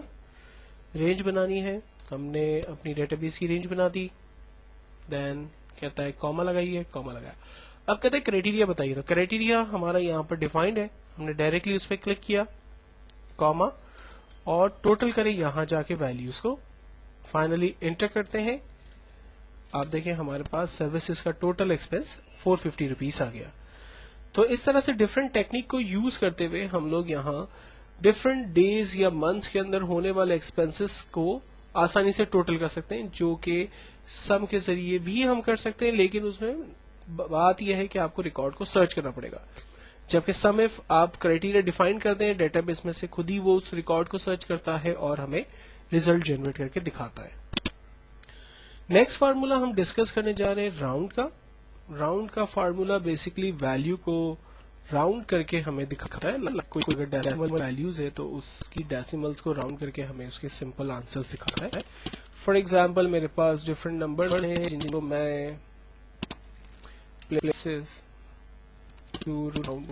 Range بنانی ہے، ہم نے اپنی ڈیٹا بیس کی رینج بنا دی. دین کہتا ہے کاما لگائیے، کاما لگایا. اب کہتا ہے کرائٹیریا بتائیے، تو کرائٹیریا ہمارا یہاں پر ڈیفائنڈ ہے، ہم نے ڈائریکٹلی اس پہ کلک کیا، کاما، اور ٹوٹل کریں یہاں جا کے ویلیوز کو. فائنلی انٹر کرتے ہیں. آپ دیکھیں ہمارے پاس سروسز کا ٹوٹل ایکسپینس 450 روپیز آ گیا. تو اس طرح سے ڈفرنٹ ٹیکنیک کو یوز کرتے ہوئے ہم لوگ یہاں ڈفرنٹ ڈیز یا منتھس کے اندر ہونے والے ایکسپینسز کو آسانی سے ٹوٹل کر سکتے ہیں، جو کہ سم کے ذریعے بھی ہم کر سکتے ہیں، لیکن اس میں بات یہ ہے کہ آپ کو ریکارڈ کو سرچ کرنا پڑے گا. جبکہ سم اف آپ کرائٹیریا ڈیفائن کرتے ہیں، ڈیٹا بیس میں سے خود ہی وہ اس ریکارڈ کو سرچ کرتا ہے اور ہمیں ریزلٹ جنریٹ کر کے دکھاتا ہے. نیکسٹ فارمولا ہم ڈسکس کرنے جا رہے ہیں راؤنڈ کا. راؤنڈ کا فارمولا بیسکلی ویلیو کو راؤنڈ کر کے ہمیں دکھاتا ہے. کوئی اگر ڈیسیمل ویلیوز ہے تو اس کی ڈیسیملز کو راؤنڈ کر کے ہمیں اس کے سمپل آنسرز دکھاتا ہے. فار ایگزامپل میرے پاس ڈفرنٹ نمبر ہیں جن کو میں places to round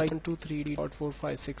1 2 3 4 5 6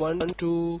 1 2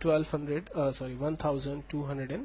1200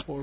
4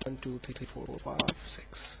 1 2 3 4 5 6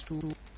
-2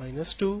-2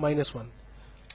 -1।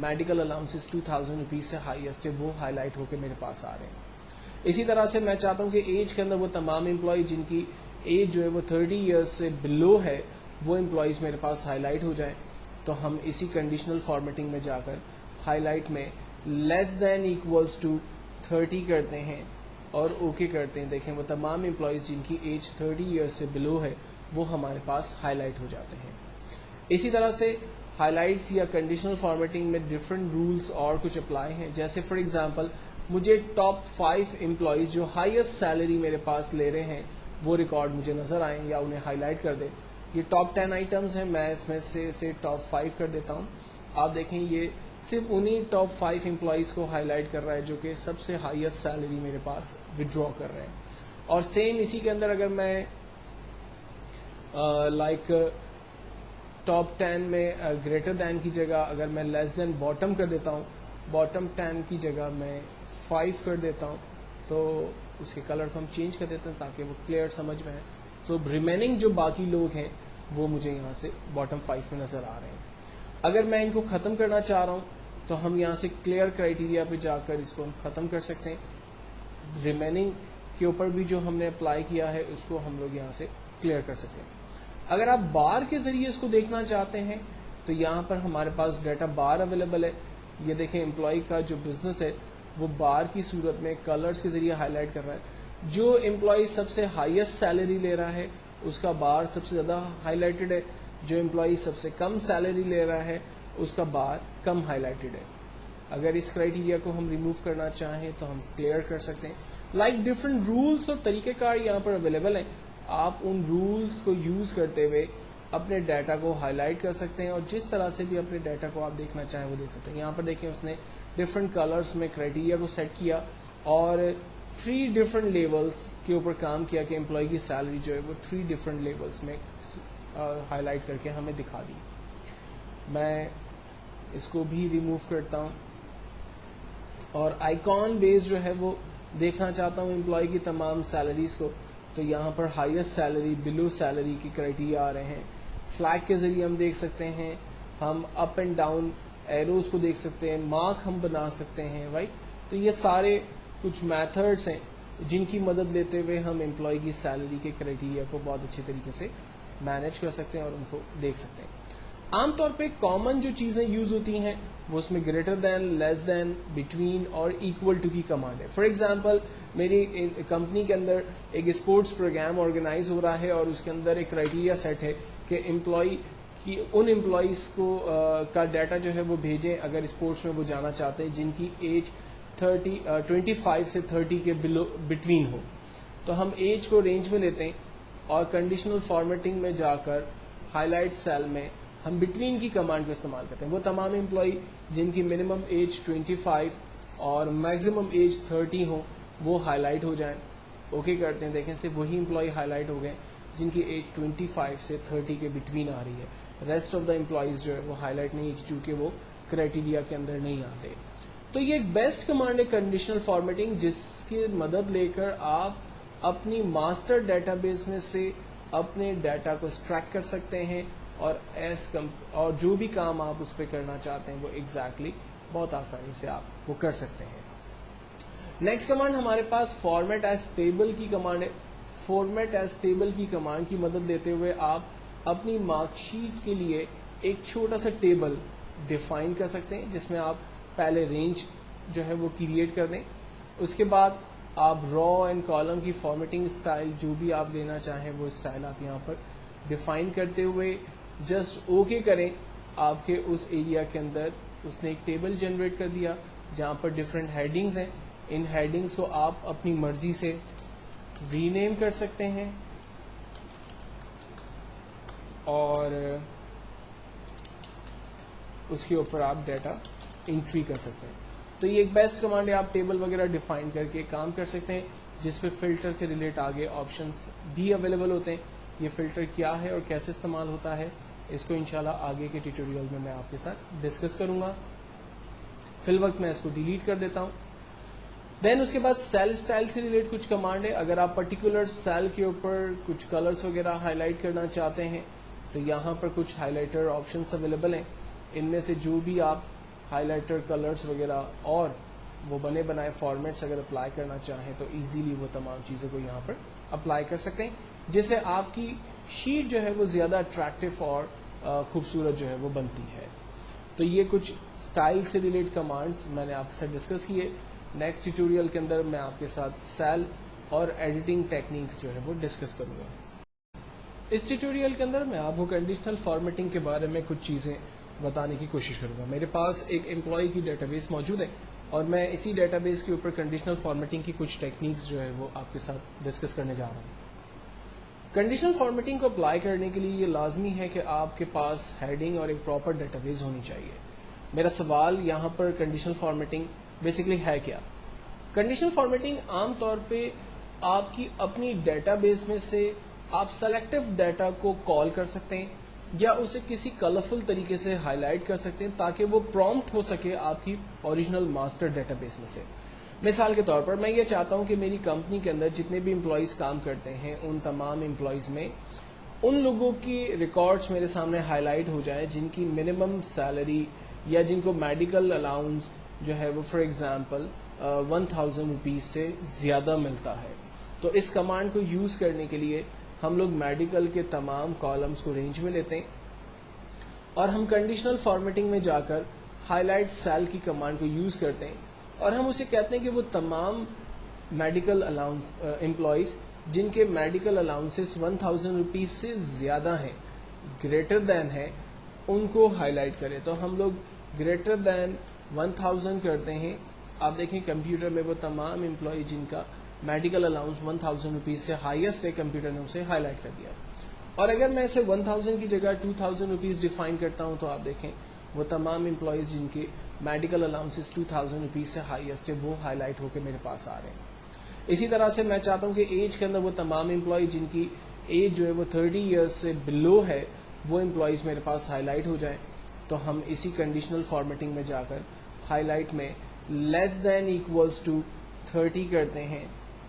Medical allowances 2000 rupees سے ہائیسٹ ہے وہ ہائی لائٹ ہو کے میرے پاس آ رہے ہیں. اسی طرح سے میں چاہتا ہوں کہ ایج کے اندر وہ تمام امپلائی جن کی ایج جو ہے وہ 30 ایئرس سے بلو ہے وہ امپلائیز میرے پاس ہائی لائٹ ہو جائیں. تو ہم اسی کنڈیشنل فارمیٹنگ میں جا کر ہائی لائٹ میں لیس دین ایکولس ٹو 30 کرتے ہیں اور اوکے کرتے ہیں. دیکھیں وہ تمام امپلائیز جن کی ایج 30 ایئرس سے بلو ہے وہ ہمارے پاس ہائی لائٹ ہو جاتے ہیں. اسی طرح سے ہائی لائٹس یا کنڈیشنل فارمیٹنگ میں ڈفرنٹ رولس اور کچھ اپلائی ہیں. جیسے فار ایگزامپل مجھے ٹاپ 5 امپلائیز جو ہائیسٹ سیلری میرے پاس لے رہے ہیں وہ ریکارڈ مجھے نظر آئیں یا انہیں ہائی لائٹ کر دیں. یہ ٹاپ 10 آئٹمز ہیں, میں اس میں سے ٹاپ 5 کر دیتا ہوں. آپ دیکھیں یہ صرف انہی ٹاپ 5 امپلائیز کو ہائی لائٹ کر رہا ہے جو کہ سب سے ہائیسٹ سیلری میرے پاس ودرا کر رہے ہیں. اور سیم اسی کے اندر اگر میں لائک ٹاپ 10 میں گریٹر دین کی جگہ اگر میں لیس دین باٹم کر دیتا ہوں, باٹم 10 کی جگہ میں 5 کر دیتا ہوں, تو اس کے کلر کو ہم چینج کر دیتے ہیں تاکہ وہ کلیئر سمجھ میں آئے. تو ریمیننگ جو باقی لوگ ہیں وہ مجھے یہاں سے باٹم 5 میں نظر آ رہے ہیں. اگر میں ان کو ختم کرنا چاہ رہا ہوں تو ہم یہاں سے کلیئر کرائٹیریا پہ جا کر اس کو ہم ختم کر سکتے ہیں. ریمیننگ کے اوپر بھی جو ہم نے اپلائی کیا ہے اس کو ہم لوگ یہاں سے کلیئر کر سکتے ہیں. اگر آپ بار کے ذریعے اس کو دیکھنا چاہتے ہیں تو یہاں پر ہمارے پاس ڈیٹا بار اویلیبل ہے. یہ دیکھیں امپلائی کا جو بزنس ہے وہ بار کی صورت میں کلرز کے ذریعے ہائی لائٹ کر رہا ہے. جو امپلائی سب سے ہائیسٹ سیلری لے رہا ہے اس کا بار سب سے زیادہ ہائی لائٹڈ ہے, جو امپلائی سب سے کم سیلری لے رہا ہے اس کا بار کم ہائی لائٹڈ ہے. اگر اس کرائٹیریا کو ہم ریموو کرنا چاہیں تو ہم کلیئر کر سکتے ہیں. لائک ڈفرنٹ رولس اور طریقہ کار یہاں پر اویلیبل ہیں. آپ ان رولس کو یوز کرتے ہوئے اپنے ڈیٹا کو ہائی لائٹ کر سکتے ہیں اور جس طرح سے بھی اپنے ڈیٹا کو آپ دیکھنا چاہیں وہ دیکھ سکتے ہیں. یہاں پر دیکھیں اس نے ڈفرنٹ کلرس میں کرائٹیریا کو سیٹ کیا اور 3 ڈفرنٹ لیولس کے اوپر کام کیا کہ امپلائی کی سیلری جو ہے وہ 3 ڈفرنٹ لیولس میں ہائی لائٹ کر کے ہمیں دکھا دی. میں اس کو بھی ریموو کرتا ہوں اور آئیکن بیس جو ہے وہ دیکھنا چاہتا ہوں امپلائی کی تمام سیلریز کو. تو یہاں پر ہائیسٹ سیلری بلو سیلری کی کرائٹیریا آ رہے ہیں. فلیگ کے ذریعے ہم دیکھ سکتے ہیں, ہم اپ اینڈ ڈاؤن ایروز کو دیکھ سکتے ہیں, مارک ہم بنا سکتے ہیں, رائٹ. تو یہ سارے کچھ میتھڈس ہیں جن کی مدد لیتے ہوئے ہم امپلائی کی سیلری کے کرائٹیریا کو بہت اچھے طریقے سے مینیج کر سکتے ہیں اور ان کو دیکھ سکتے ہیں. عام طور پہ کامن جو چیزیں یوز ہوتی ہیں وہ اس میں گریٹر دین, لیس دین, بٹوین اور ایکول ٹو کی کمانڈ ہے. فار ایگزامپل میری کمپنی کے اندر ایک اسپورٹس پروگرام آرگنائز ہو رہا ہے اور اس کے اندر ایک کرائٹیریا سیٹ ہے کہ امپلائی کی ان امپلائیز کو کا ڈیٹا جو ہے وہ بھیجیں اگر اسپورٹس میں وہ جانا چاہتے ہیں جن کی ایج 25 سے 30 کے بٹوین ہو. تو ہم ایج کو رینج میں لیتے ہیں اور کنڈیشنل فارمیٹنگ میں جا کر ہائی لائٹ سیل میں ہم بٹوین کی کمانڈ کو استعمال کرتے ہیں. وہ تمام امپلائی جن کی منیمم ایج 25 اور میکسیمم ایج 30 ہو وہ ہائی لائٹ ہو جائیں. اوکے کرتے ہیں, دیکھیں صرف وہی امپلائی ہائی لائٹ ہو گئے جن کی ایج 25 سے 30 کے بٹوین آ رہی ہے. ریسٹ آف دا امپلائیز جو ہے وہ ہائی لائٹ نہیں چونکہ وہ کرائٹیریا کے اندر نہیں آتے. تو یہ ایک بیسٹ کمانڈ ہے کنڈیشنل فارمیٹنگ جس کی مدد لے کر آپ اپنی ماسٹر ڈیٹا بیس میں سے اپنے ڈیٹا کو ایکسٹریکٹ کر سکتے ہیں اور جو بھی کام آپ اس پہ کرنا چاہتے ہیں وہ ایگزیکٹلی بہت آسانی سے آپ وہ کر سکتے ہیں. نیکسٹ کمانڈ ہمارے پاس فارمیٹ ایز ٹیبل کی کمانڈ ہے. فارمیٹ ایز ٹیبل کی کمانڈ کی مدد لیتے ہوئے آپ اپنی مارک شیٹ کے لیے ایک چھوٹا سا ٹیبل ڈیفائن کر سکتے ہیں جس میں آپ پہلے رینج جو ہے وہ کریٹ کر دیں. اس کے بعد آپ را اینڈ کالم کی فارمیٹنگ اسٹائل جو بھی آپ لینا چاہیں وہ اسٹائل آپ یہاں پر ڈیفائن کرتے ہوئے جسٹ اوکے کریں. آپ کے اس ایریا کے اندر اس نے ایک ٹیبل جنریٹ کر دیا جہاں پر ڈفرینٹ ہیڈنگز ہیں. ان ہیڈنگز کو آپ اپنی مرضی سے ری نیم کر سکتے ہیں اور اس کے اوپر آپ ڈیٹا انٹری کر سکتے ہیں. تو یہ ایک بیسٹ کمانڈ ہے. آپ ٹیبل وغیرہ ڈیفائن کر کے کام کر سکتے ہیں جس پہ فلٹر سے ریلیٹ آگے آپشنس بھی اویلیبل ہوتے ہیں. یہ فلٹر کیا ہے اور کیسے استعمال ہوتا ہے اس کو انشاءاللہ آگے کے ٹیوٹوریل میں میں آپ کے ساتھ ڈسکس کروں گا. فی الوقت میں اس کو ڈیلیٹ کر دیتا ہوں. دین اس کے بعد سیل اسٹائل سے ریلیٹ کچھ کمانڈ ہے. اگر آپ پرٹیکولر سیل کے اوپر کچھ کلرز وغیرہ ہائی لائٹ کرنا چاہتے ہیں تو یہاں پر کچھ ہائی لائٹر آپشنس اویلیبل ہیں. ان میں سے جو بھی آپ ہائی لائٹر کلرز وغیرہ اور وہ بنے بنائے فارمیٹس اگر اپلائی کرنا چاہیں تو ایزیلی وہ تمام چیزوں کو یہاں پر اپلائی کر سکتے ہیں، جس سے آپ کی شیٹ جو ہے وہ زیادہ اٹریکٹیو اور خوبصورت جو ہے وہ بنتی ہے. تو یہ کچھ اسٹائل سے ریلیٹ کمانڈس میں نے آپ کے ساتھ ڈسکس کیے. نیکسٹ ٹیوٹوریل کے اندر میں آپ کے ساتھ سیل اور ایڈیٹنگ ٹیکنیکس جو ہے وہ ڈسکس کروں گا. اس ٹیوٹوریل کے اندر میں آپ کو کنڈیشنل فارمیٹنگ کے بارے میں کچھ چیزیں بتانے کی کوشش کروں گا. میرے پاس ایک امپلائی کی ڈیٹا بیس موجود ہے اور میں اسی ڈیٹا بیس کے اوپر کنڈیشنل فارمیٹنگ کی کچھ ٹیکنیکس جو ہے وہ آپ کے ساتھ ڈسکس کرنے جا رہا ہوں. کنڈیشنل فارمیٹنگ کو اپلائی کرنے کے لیے یہ لازمی ہے کہ آپ کے پاس ہیڈنگ اور ایک پراپر ڈیٹا بیس ہونی چاہیے. میرا سوال یہاں پر کنڈیشنل فارمیٹنگ بیسکلی ہے کیا؟ کنڈیشنل فارمیٹنگ عام طور پہ آپ کی اپنی ڈیٹا بیس میں سے آپ سلیکٹو ڈیٹا کو کال کر سکتے ہیں یا اسے کسی کلرفل طریقے سے ہائی لائٹ کر سکتے ہیں تاکہ وہ پرومپٹ ہو سکے آپ کی اوریجنل ماسٹر ڈیٹا بیس میں سے. مثال کے طور پر میں یہ چاہتا ہوں کہ میری کمپنی کے اندر جتنے بھی امپلائیز کام کرتے ہیں ان تمام امپلائیز میں ان لوگوں کی ریکارڈز میرے سامنے ہائی لائٹ ہو جائیں جن کی منیمم سیلری یا جن کو میڈیکل الاؤنس جو ہے وہ فار ایگزامپل 1000 روپیز سے زیادہ ملتا ہے. تو اس کمانڈ کو یوز کرنے کے لیے ہم لوگ میڈیکل کے تمام کالمز کو رینج میں لیتے ہیں اور ہم کنڈیشنل فارمیٹنگ میں جا کر ہائی لائٹ سیل کی کمانڈ کو یوز کرتے ہیں اور ہم اسے کہتے ہیں کہ وہ تمام میڈیکل الاؤنس امپلائیز جن کے میڈیکل الاؤنسز 1000 روپیز سے زیادہ ہیں، گریٹر دین ہے، ان کو ہائی لائٹ کرے. تو ہم لوگ گریٹر دین 1000 کرتے ہیں. آپ دیکھیں کمپیوٹر میں وہ تمام امپلائی جن کا میڈیکل الاؤنس 1000 روپیز سے ہائیسٹ ہے، کمپیوٹر نے اسے ہائی لائٹ کر دیا. اور اگر میں اسے 1000 کی جگہ 2000 روپیز ڈیفائن کرتا ہوں تو آپ دیکھیں وہ تمام امپلائیز جن کے میڈیکل الاؤنسز 2000 روپیز سے ہائیسٹ ہے وہ ہائی لائٹ ہو کے میرے پاس آ رہے ہیں. اسی طرح سے میں چاہتا ہوں کہ ایج کے اندر وہ تمام امپلائی جن کی ایج جو ہے وہ 30 ایئرس سے بلو ہے وہ امپلائیز میرے پاس ہائی لائٹ ہو جائیں. تو ہم اسی کنڈیشنل فارمیٹنگ میں جا کر ہائی لائٹ میں لیس دین ایکولس ٹو 30 کرتے ہیں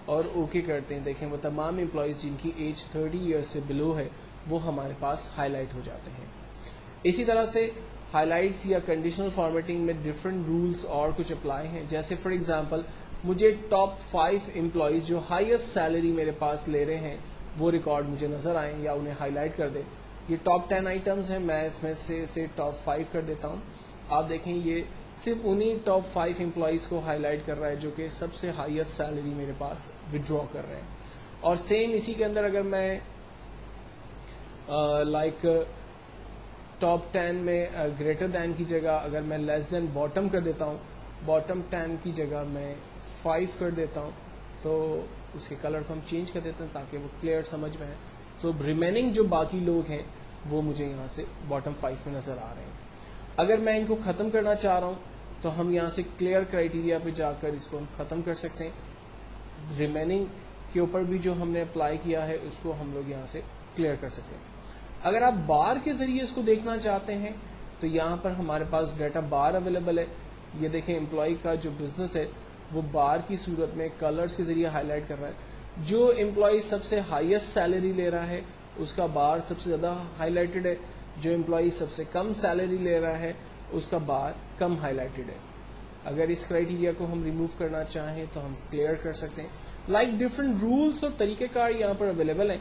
اور اوکے کرتے ہیں. دیکھیں وہ تمام امپلائیز جن کی ایج 30 ایئرس سے بلو ہے وہ ہمارے پاس ہائی لائٹ ہو جاتے ہیں. اسی طرح سے ہائی لائٹس یا کنڈیشنل فارمیٹنگ میں ڈفرینٹ رولس اور کچھ اپلائی ہیں. جیسے فار ایگزامپل مجھے ٹاپ 5 امپلائیز جو ہائیسٹ سیلری میرے پاس لے رہے ہیں وہ ریکارڈ مجھے نظر آئیں یا انہیں ہائی لائٹ کر دیں. یہ ٹاپ 10 آئٹمز ہیں، میں اس میں سے ٹاپ 5 کر دیتا ہوں. آپ دیکھیں یہ صرف انہی ٹاپ 5 امپلائیز کو ہائی لائٹ کر رہا ہے جو کہ سب سے ہائیسٹ سیلری میرے پاس ودرا کر رہے ہیں. اور سیم اسی کے اندر اگر میں لائک ٹاپ 10 میں گریٹر دین کی جگہ اگر میں لیس دین باٹم کر دیتا ہوں، باٹم 10 کی جگہ میں 5 کر دیتا ہوں تو اس کے کلر کو ہم چینج کر دیتے ہیں تاکہ وہ کلیئر سمجھ میں آئے. تو ریمیننگ جو باقی لوگ ہیں وہ مجھے یہاں سے باٹم 5 میں نظر آ رہے ہیں. اگر میں ان کو ختم کرنا چاہ رہا ہوں تو ہم یہاں سے کلیئر کرائٹیریا پہ جا کر اس کو ہم ختم کر سکتے ہیں. ریمیننگ کے اوپر بھی جو ہم نے اپلائی کیا ہے اس کو ہم لوگ یہاں سے کلیئر کر سکتے ہیں. اگر آپ بار کے ذریعے اس کو دیکھنا چاہتے ہیں تو یہاں پر ہمارے پاس ڈیٹا بار اویلیبل ہے. یہ دیکھیں امپلائی کا جو بزنس ہے وہ بار کی صورت میں کلرز کے ذریعے ہائی لائٹ کر رہا ہے. جو امپلائی سب سے ہائیسٹ سیلری لے رہا ہے اس کا بار سب سے زیادہ ہائی لائٹڈ ہے. جو امپلائی سب سے کم سیلری لے رہا ہے اس کا بار کم ہائی لائٹڈ ہے. اگر اس کرائٹیریا کو ہم ریموو کرنا چاہیں تو ہم کلیئر کر سکتے ہیں. لائک ڈفرنٹ رولس اور طریقہ کار یہاں پر اویلیبل ہیں.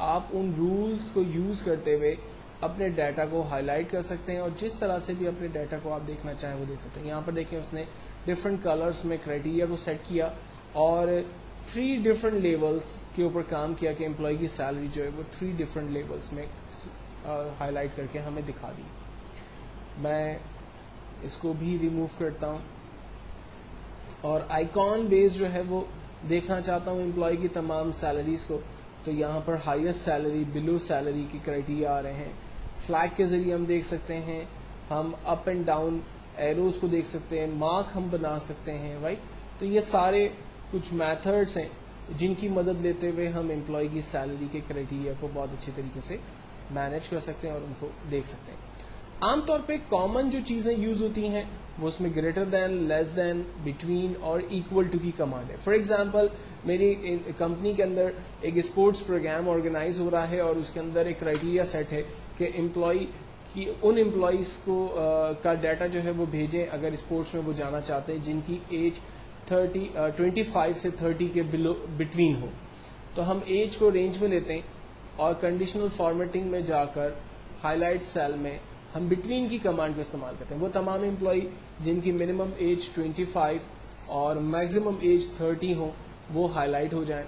آپ ان رولس کو یوز کرتے ہوئے اپنے ڈیٹا کو ہائی لائٹ کر سکتے ہیں اور جس طرح سے بھی اپنے ڈیٹا کو آپ دیکھنا چاہیں وہ دیکھ سکتے ہیں. یہاں پر دیکھیں اس نے ڈفرنٹ کلرز میں کرائٹیریا کو سیٹ کیا اور 3 ڈفرنٹ لیولز کے اوپر کام کیا کہ امپلائی کی سیلری جو ہے وہ 3 ڈفرنٹ لیولز میں ہائی لائٹ کر کے ہمیں دکھا دی. میں اس کو بھی ریموو کرتا ہوں اور آئیکن بیس جو ہے وہ دیکھنا چاہتا ہوں امپلائی کی تمام سیلریز کو. تو یہاں پر ہائیسٹ سیلری بلو سیلری کی کرائٹیریا آ رہے ہیں. فلیگ کے ذریعے ہم دیکھ سکتے ہیں، ہم اپ اینڈ ڈاؤن ایروز کو دیکھ سکتے ہیں، مارک ہم بنا سکتے ہیں. رائٹ، تو یہ سارے کچھ میتھڈس ہیں جن کی مدد لیتے ہوئے ہم امپلائی کی سیلری کے کرائٹیریا کو بہت اچھے طریقے سے مینیج کر سکتے ہیں اور ان کو دیکھ سکتے ہیں. عام طور پہ کامن جو چیزیں یوز ہوتی ہیں وہ اس میں گریٹر دین، لیس دین، بٹوین اور ایکول ٹو کی کمانڈ ہے. فار ایگزامپل میری کمپنی کے اندر ایک اسپورٹس پروگرام آرگنائز ہو رہا ہے اور اس کے اندر ایک کرائٹیریا سیٹ ہے کہ امپلائی کہ ان امپلائیز کو کا ڈیٹا جو ہے وہ بھیجیں اگر اس پوسٹ میں وہ جانا چاہتے ہیں جن کی ایج 25 سے 30 کے بٹوین ہو. تو ہم ایج کو رینج میں لیتے ہیں اور کنڈیشنل فارمیٹنگ میں جا کر ہائی لائٹ سیل میں ہم بٹوین کی کمانڈ کو استعمال کرتے ہیں. وہ تمام امپلائی جن کی منیمم ایج 25 اور میکسیمم ایج 30 ہو وہ ہائی لائٹ ہو جائیں.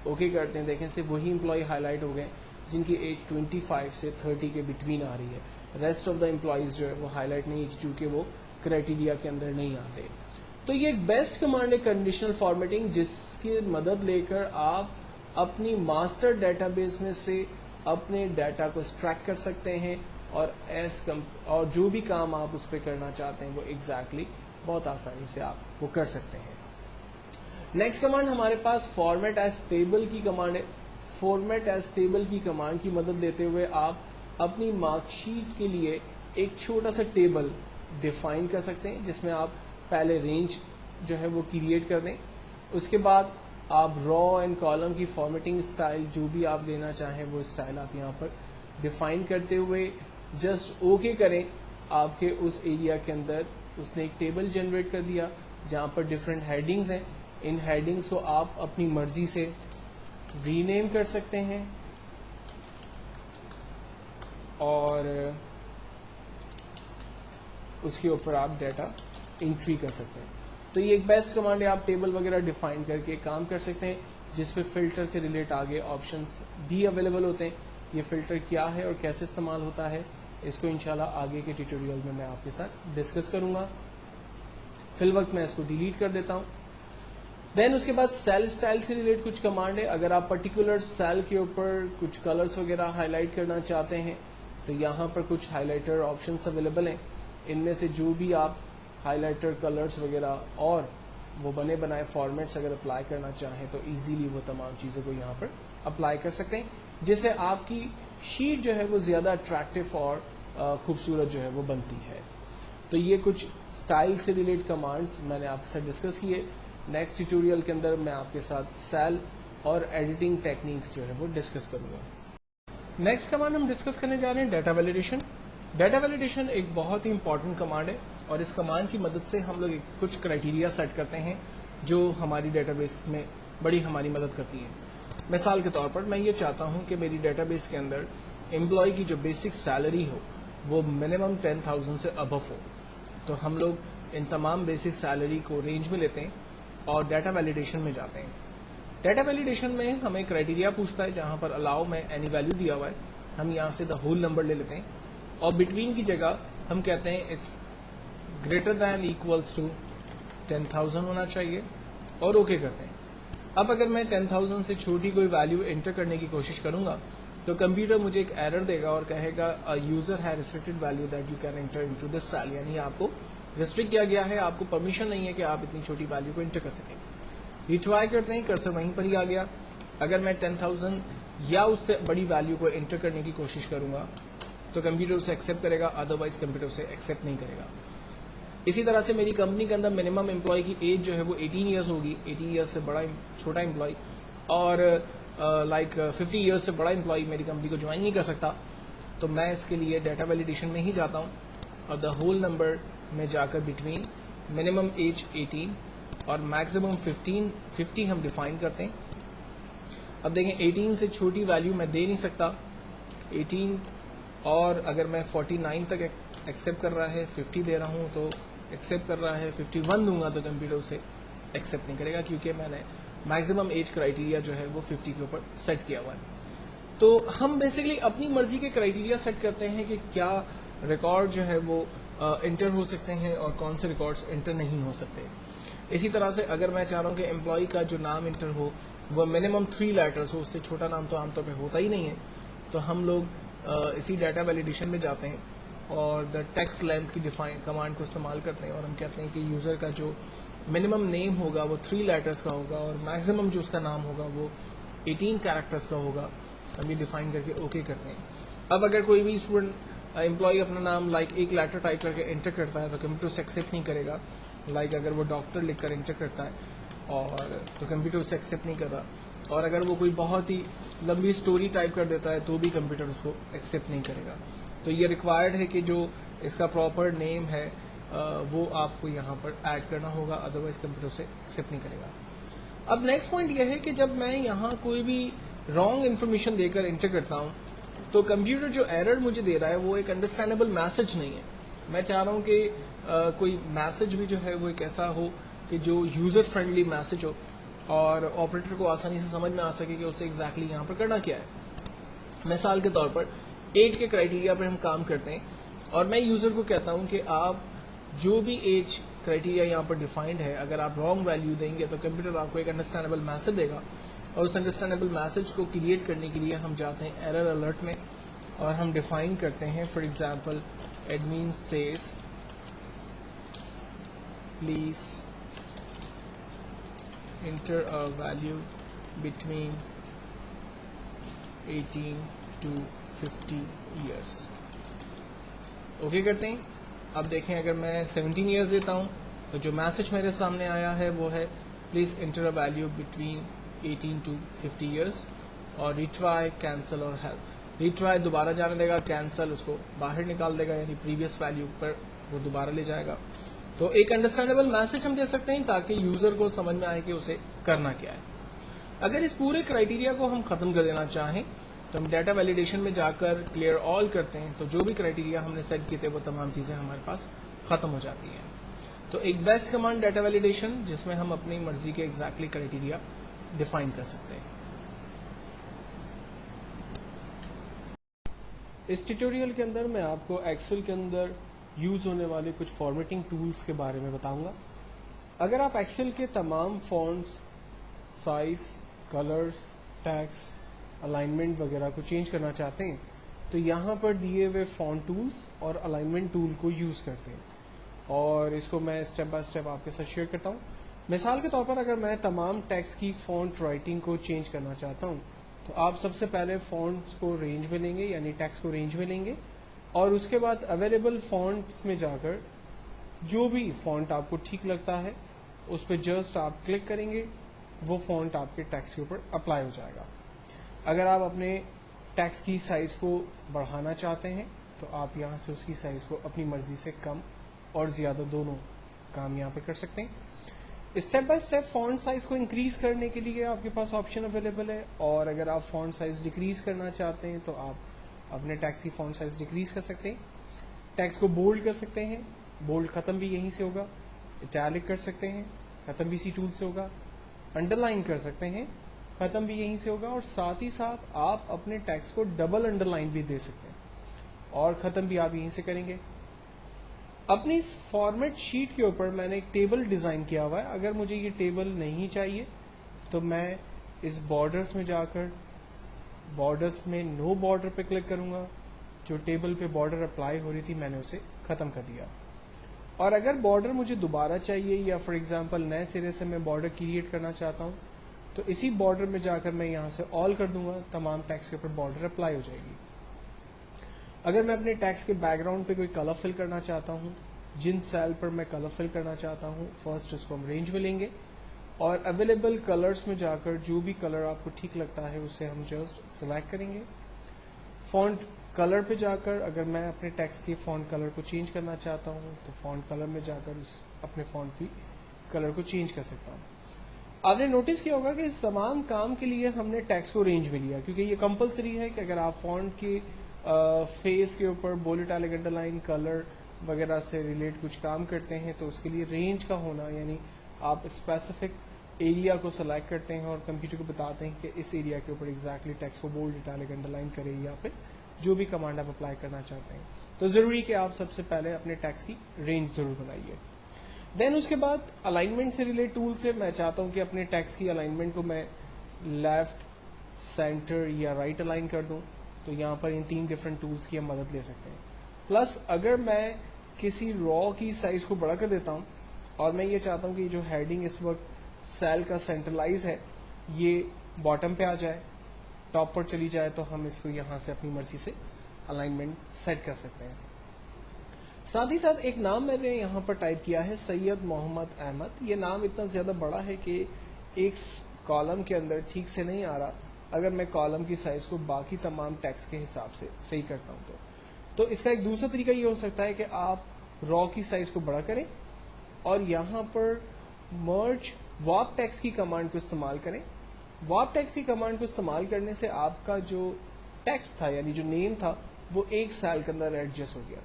اوکے کرتے ہیں. دیکھیں صرف وہی امپلائی ہائی لائٹ ہو گئے جن کی ایج 25 سے 30 کے بٹوین آ رہی ہے. ریسٹ آف دا امپلائیز جو ہے وہ ہائی لائٹ نہیں چونکہ وہ کرائٹیریا کے اندر نہیں آتے. تو یہ ایک بیسٹ کمانڈ ہے کنڈیشنل فارمیٹنگ جس کی مدد لے کر آپ اپنی ماسٹر ڈیٹا بیس میں سے اپنے ڈیٹا کو ایکسٹریکٹ کر سکتے ہیں اور جو بھی کام آپ اس پہ کرنا چاہتے ہیں وہ ایگزیکٹلی بہت آسانی سے آپ وہ کر سکتے ہیں. نیکسٹ کمانڈ ہمارے پاس فارمیٹ ایز ٹیبل کی کمانڈ ہے. فارمیٹ ایز ٹیبل کی کمانڈ کی مدد لیتے ہوئے آپ اپنی مارک شیٹ کے لیے ایک چھوٹا سا ٹیبل ڈیفائن کر سکتے ہیں جس میں آپ پہلے رینج جو ہے وہ کریٹ کر دیں. اس کے بعد آپ را اینڈ کالم کی فارمیٹنگ اسٹائل جو بھی آپ دینا چاہیں وہ اسٹائل آپ یہاں پر ڈیفائن کرتے ہوئے جسٹ اوکے کریں. آپ کے اس ایریا کے اندر اس نے ایک ٹیبل جنریٹ کر دیا جہاں پر ڈفرینٹ ہیڈنگز ہیں. ان ہیڈنگز کو آپ اپنی مرضی سے ری نیم کر سکتے ہیں اور اس کے اوپر آپ ڈیٹا انٹری کر سکتے ہیں. تو یہ ایک بیسٹ کمانڈ ہے. آپ ٹیبل وغیرہ ڈیفائن کر کے کام کر سکتے ہیں جس پہ فلٹر سے ریلیٹ آگے آپشنس بھی اویلیبل ہوتے ہیں. یہ فلٹر کیا ہے اور کیسے استعمال ہوتا ہے اس کو انشاءاللہ آگے کے ٹیوٹوریل میں آپ کے ساتھ ڈسکس کروں گا. فی الوقت میں اس کو ڈیلیٹ کر دیتا ہوں. دین اس کے بعد سیل اسٹائل سے ریلیٹ کچھ کمانڈ ہے. اگر آپ پرٹیکولر سیل کے اوپر کچھ کلرز وغیرہ ہائی لائٹ کرنا چاہتے ہیں تو یہاں پر کچھ ہائی لائٹر آپشنس اویلیبل ہیں. ان میں سے جو بھی آپ ہائی لائٹر کلرز وغیرہ اور وہ بنے بنائے فارمیٹس اگر اپلائی کرنا چاہیں تو ایزیلی وہ تمام چیزوں کو یہاں پر اپلائی کر سکتے ہیں جس سے آپ کی شیٹ جو ہے وہ زیادہ اٹریکٹیو اور خوبصورت جو ہے وہ بنتی ہے. تو یہ کچھ اسٹائل سے ریلیٹ کمانڈس میں نے آپ کے ساتھ ڈسکس کیے. نیکسٹ ٹیوٹوریل کے اندر میں آپ کے ساتھ سیل اور ایڈیٹنگ ٹیکنیکس جو ہے وہ ڈسکس کروں گا. نیکسٹ کمانڈ ہم ڈسکس کرنے جا رہے ہیں ڈیٹا ویلیڈیشن. ڈیٹا ویلیڈیشن ایک بہت ہی امپورٹنٹ کمانڈ ہے اور اس کمانڈ کی مدد سے ہم لوگ کچھ کرائٹیریا سیٹ کرتے ہیں جو ہماری ڈیٹا بیس میں بڑی ہماری مدد کرتی ہے. مثال کے طور پر میں یہ چاہتا ہوں کہ میری ڈیٹا بیس کے اندر امپلائی کی جو بیسک سیلری ہو وہ منیمم 10,000 سے ابو ہو. تو ہم لوگ ان تمام بیسک سیلری کو رینج میں لیتے ہیں اور ڈیٹا ویلیڈیشن میں جاتے ہیں. ڈیٹا ویلیڈیشن میں ہمیں کرائٹیریا پوچھتا ہے جہاں پر الاؤ میں اینی ویلو دیا ہوا ہے. ہم یہاں سے دا ہول نمبر لے لیتے ہیں اور بٹوین کی جگہ ہم کہتے ہیں it's greater than equals to 10,000 ہونا چاہیے اور اوکے کرتے ہیں. اب اگر میں 10,000 سے چھوٹی کوئی ویلو انٹر کرنے کی کوشش کروں گا تو کمپیوٹر مجھے ایک ایرر دے گا اور کہے گا یوزر ہے restricted value that you can enter into this cell. یعنی آپ کو ریسٹرکٹ کیا گیا ہے, آپ کو پرمیشن نہیں ہے کہ آپ اتنی چھوٹی ویلو کو انٹر کر سکیں. ریٹرائی کرتے ہیں, کرسر وہیں پر ہی آ گیا. اگر میں 10,000 یا اس سے بڑی ویلو کو انٹر کرنے کی کوشش کروں گا تو کمپیوٹر اسے ایکسیپٹ کرے گا, ادروائز کمپیوٹر اسے ایکسیپٹ نہیں کرے گا. اسی طرح سے میری کمپنی کے اندر منیمم امپلائی کی ایج جو ہے وہ 18 ایئرس ہوگی. 18 ایئرس سے بڑا چھوٹا امپلائی اور 50 ایئرس سے بڑا امپلائی میری کمپنی کو جوائن نہیں کر سکتا. تو میں اس کے لیے ڈیٹا ویلیڈیشن میں ہی جاتا ہوں اور دا ہول نمبر میں جا کر بٹوین منیمم ایج 18 اور میکسیمم 50 ہم ڈیفائن کرتے ہیں. اب دیکھیں 18 سے چھوٹی ویلیو میں دے نہیں سکتا. 18 اور اگر میں 49 تک ایکسیپٹ کر رہا ہے, 50 دے رہا ہوں تو ایکسیپٹ کر رہا ہے, 51 دوں گا تو کمپیوٹر اسے ایکسیپٹ نہیں کرے گا کیونکہ میں نے میکسیمم ایج کرائٹیریا جو ہے وہ 50 کے اوپر سیٹ کیا ہوا ہے. تو ہم بیسکلی اپنی مرضی کے کرائٹیریا سیٹ کرتے ہیں کہ کیا ریکارڈ جو ہے وہ انٹر ہو سکتے ہیں اور کون سے ریکارڈز انٹر نہیں ہو سکتے. اسی طرح سے اگر میں چاہ رہا ہوں کہ امپلائی کا جو نام انٹر ہو وہ منیمم 3 لیٹرز ہو, اس سے چھوٹا نام تو عام طور پہ ہوتا ہی نہیں ہے, تو ہم لوگ اسی ڈیٹا ویلیڈیشن میں جاتے ہیں اور دا ٹیکسٹ لینتھ کی ڈیفائن کمانڈ کو استعمال کرتے ہیں اور ہم کہتے ہیں کہ یوزر کا جو منیمم نیم ہوگا وہ 3 لیٹرز کا ہوگا اور میکسیمم جو اس کا نام ہوگا وہ 18 کیریکٹرز کا ہوگا. ہم یہ ڈیفائن کر کے اوکے کرتے ہیں. اب اگر کوئی بھی اسٹوڈنٹ امپلائی اپنا نام ایک لیٹر ٹائپ کر کے انٹر کرتا ہے تو کمپیوٹر اسے ایکسیپٹ نہیں کرے گا. اگر وہ ڈاکٹر لکھ کر انٹر کرتا ہے اور تو کمپیوٹر اسے ایکسیپٹ نہیں کرتا, اور اگر وہ کوئی بہت ہی لمبی اسٹوری ٹائپ کر دیتا ہے تو بھی کمپیوٹر اس کو ایکسیپٹ نہیں کرے گا. تو یہ ریکوائرڈ ہے کہ جو اس کا پراپر نیم ہے وہ آپ کو یہاں پر ایڈ کرنا ہوگا، ادروائز کمپیوٹر سے ایکسیپٹ نہیں کرے گا. اب نیکسٹ پوائنٹ یہ ہے کہ جب میں یہاں کوئی بھی رانگ انفارمیشن دے کر انٹر کرتا ہوں تو کمپیوٹر جو ایرر مجھے دے رہا ہے وہ ایک انڈرسٹینڈیبل میسج نہیں ہے. میں چاہ رہا ہوں کہ کوئی میسج بھی جو ہے وہ ایک ایسا ہو کہ جو یوزر فرینڈلی میسج ہو اور آپریٹر کو آسانی سے سمجھ میں آ سکے کہ اسے ایگزیکٹلی یہاں پر کرنا کیا ہے. مثال کے طور پر ایج کے کرائٹیریا پر ہم کام کرتے ہیں اور میں یوزر کو کہتا ہوں کہ آپ جو بھی ایج کرائٹیریا یہاں پر ڈیفائنڈ ہے اگر آپ رانگ ویلیو دیں گے تو کمپیوٹر آپ کو ایک انڈرسٹینڈیبل میسج دے گا، اور اس انڈرسٹینڈیبل میسج کو کریٹ کرنے کے لیے ہم جاتے ہیں ایرر الرٹ میں اور ہم ڈیفائن کرتے ہیں for example admin says please enter a value between 18 to 50 years. Okay کرتے ہیں. اب دیکھیں اگر میں 17 ایئرز دیتا ہوں تو جو میسج میرے سامنے آیا ہے وہ ہے please enter a value between 18 to 50 years اور ریٹرائی کینسل اور ہیلپ. ریٹرائی دوبارہ جانے دے گا، کینسل اس کو باہر نکال دے گا یعنی پریویس ویلیو پر وہ دوبارہ لے جائے گا. تو ایک انڈرسٹینڈیبل میسج ہم دے سکتے ہیں تاکہ یوزر کو سمجھ میں آئے کہ اسے کرنا کیا ہے. اگر اس پورے کرائٹیریا کو ہم ختم کر دینا چاہیں تو ہم ڈیٹا ویلیڈیشن میں جا کر کلیئر آل کرتے ہیں، تو جو بھی کرائٹیریا ہم نے سیٹ کیے تھے وہ تمام چیزیں ہمارے پاس ختم ہو جاتی ہیں. تو ایک بیسٹ کمانڈ ڈیٹا ویلیڈیشن جس میں ہم اپنی مرضی کے ایگزیکٹلی کرائٹیریا ڈیفائن کر سکتے ہیں. اس ٹیوٹوریل کے اندر میں آپ کو ایکسل کے اندر یوز ہونے والے کچھ فارمیٹنگ ٹولز کے بارے میں بتاؤں گا. اگر آپ ایکسل کے تمام fonts, size, colours, text, alignment وغیرہ کو چینج کرنا چاہتے ہیں تو یہاں پر دیے ہوئے فونٹ ٹولز اور الائنمنٹ ٹول کو یوز کرتے ہیں، اور اس کو میں اسٹیپ بائی اسٹیپ آپ کے ساتھ شیئر کرتا ہوں. مثال کے طور پر اگر میں تمام ٹیکسٹ کی فونٹ رائٹنگ کو چینج کرنا چاہتا ہوں تو آپ سب سے پہلے فونٹس کو رینج میں لیں گے، یعنی ٹیکسٹ کو رینج میں لیں گے، اور اس کے بعد اویلیبل فونٹس میں جا کر جو بھی فونٹ آپ کو ٹھیک لگتا ہے اس پہ جسٹ آپ کلک کریں گے، وہ فونٹ آپ کے ٹیکسٹ کے اوپر اپلائی ہو جائے گا. اگر آپ اپنے ٹیکسٹ کی سائز کو بڑھانا چاہتے ہیں تو آپ یہاں سے اس کی سائز کو اپنی مرضی سے کم اور زیادہ دونوں کام یہاں پہ کر سکتے ہیں. Step by step font size کو انکریز کرنے کے لیے آپ کے پاس آپشن اویلیبل ہے، اور اگر آپ فونٹ سائز ڈیکریز کرنا چاہتے ہیں تو آپ اپنے ٹیکسٹ کی فونٹ سائز ڈیکریز کر سکتے ہیں. ٹیکسٹ کو بولڈ کر سکتے ہیں، بولڈ ختم بھی یہیں سے ہوگا. اٹیلک کر سکتے ہیں، ختم بھی اسی ٹول سے ہوگا. انڈر لائن کر سکتے ہیں، ختم بھی یہیں سے ہوگا. اور ساتھ ہی ساتھ آپ اپنے ٹیکسٹ کو ڈبل انڈر لائن بھی دے سکتے ہیں اور ختم بھی آپ یہیں سے کریں گے. اپنی اس فارمیٹ شیٹ کے اوپر میں نے ایک ٹیبل ڈیزائن کیا ہوا ہے. اگر مجھے یہ ٹیبل نہیں چاہیے تو میں اس بارڈرز میں جا کر بارڈرز میں نو بارڈر پہ کلک کروں گا. جو ٹیبل پہ بارڈر اپلائی ہو رہی تھی میں نے اسے ختم کر دیا. اور اگر بارڈر مجھے دوبارہ چاہیے یا فار ایگزامپل نئے سرے سے میں بارڈر کریٹ کرنا چاہتا ہوں تو اسی بارڈر میں جا کر میں یہاں سے آل کر دوں گا، تمام ٹیکسٹ کے اوپر بارڈر اپلائی ہو جائے گی. اگر میں اپنے ٹیکسٹ کے بیک گراؤنڈ پہ کوئی کلر فل کرنا چاہتا ہوں، جن سیل پر میں کلر فل کرنا چاہتا ہوں، فرسٹ اس کو ہم رینج میں لیں گے اور اویلیبل کلرز میں جا کر جو بھی کلر آپ کو ٹھیک لگتا ہے اسے ہم جسٹ سلیکٹ کریں گے. فونٹ کلر پہ جا کر اگر میں اپنے ٹیکسٹ کی فونٹ کلر کو چینج کرنا چاہتا ہوں تو فونٹ کلر میں جا کر اپنے فونٹ کی کلر کو چینج کر سکتا ہوں. آپ نے نوٹس کیا ہوگا کہ اس تمام کام کے لیے ہم نے ٹیکسٹ کو رینج میں لیا، کیونکہ یہ کمپلسری ہے کہ اگر آپ فونٹ کی فیس کے اوپر bold italic under line colour وغیرہ سے ریلیٹ کچھ کام کرتے ہیں تو اس کے لیے رینج کا ہونا، یعنی آپ اسپیسیفک ایریا کو سلیکٹ کرتے ہیں اور کمپیوٹر کو بتاتے ہیں کہ اس ایریا کے اوپر ایگزیکٹلی ٹیکسٹ کو بولڈ اٹیلک انڈر لائن کرے یا پھر جو بھی کمانڈ آپ اپلائی کرنا چاہتے ہیں. تو ضروری کہ آپ سب سے پہلے اپنے ٹیکسٹ کی رینج ضرور بنائیے. دین اس کے بعد الائنمنٹ سے ریلیٹ ٹول سے میں چاہتا ہوں کہ اپنے ٹیکسٹ کی الائنمنٹ کو میں لیفٹ، سینٹر یا رائٹ الائن کر دوں، تو یہاں پر ان 3 ڈفرینٹ ٹولز کی ہم مدد لے سکتے ہیں. پلس اگر میں کسی را کی سائز کو بڑا کر دیتا ہوں اور میں یہ چاہتا ہوں کہ جو ہیڈنگ اس وقت سیل کا سینٹرلائز ہے یہ باٹم پہ آ جائے، ٹاپ پر چلی جائے، تو ہم اس کو یہاں سے اپنی مرضی سے الائنمنٹ سیٹ کر سکتے ہیں. ساتھ ہی ساتھ ایک نام میں نے یہاں پر ٹائپ کیا ہے سید محمد احمد. یہ نام اتنا زیادہ بڑا ہے کہ ایک کالم کے اندر ٹھیک سے نہیں آ رہا اگر میں کالم کی سائز کو باقی تمام ٹیکسٹ کے حساب سے صحیح کرتا ہوں تو اس کا ایک دوسرا طریقہ یہ ہو سکتا ہے کہ آپ را کی سائز کو بڑا کریں اور یہاں پر مرج وارپ ٹیکسٹ کی کمانڈ کو استعمال کریں. وارپ ٹیکسٹ کی کمانڈ کو استعمال کرنے سے آپ کا جو ٹیکسٹ تھا یعنی جو نیم تھا وہ ایک سیل کے اندر ایڈجسٹ ہو گیا.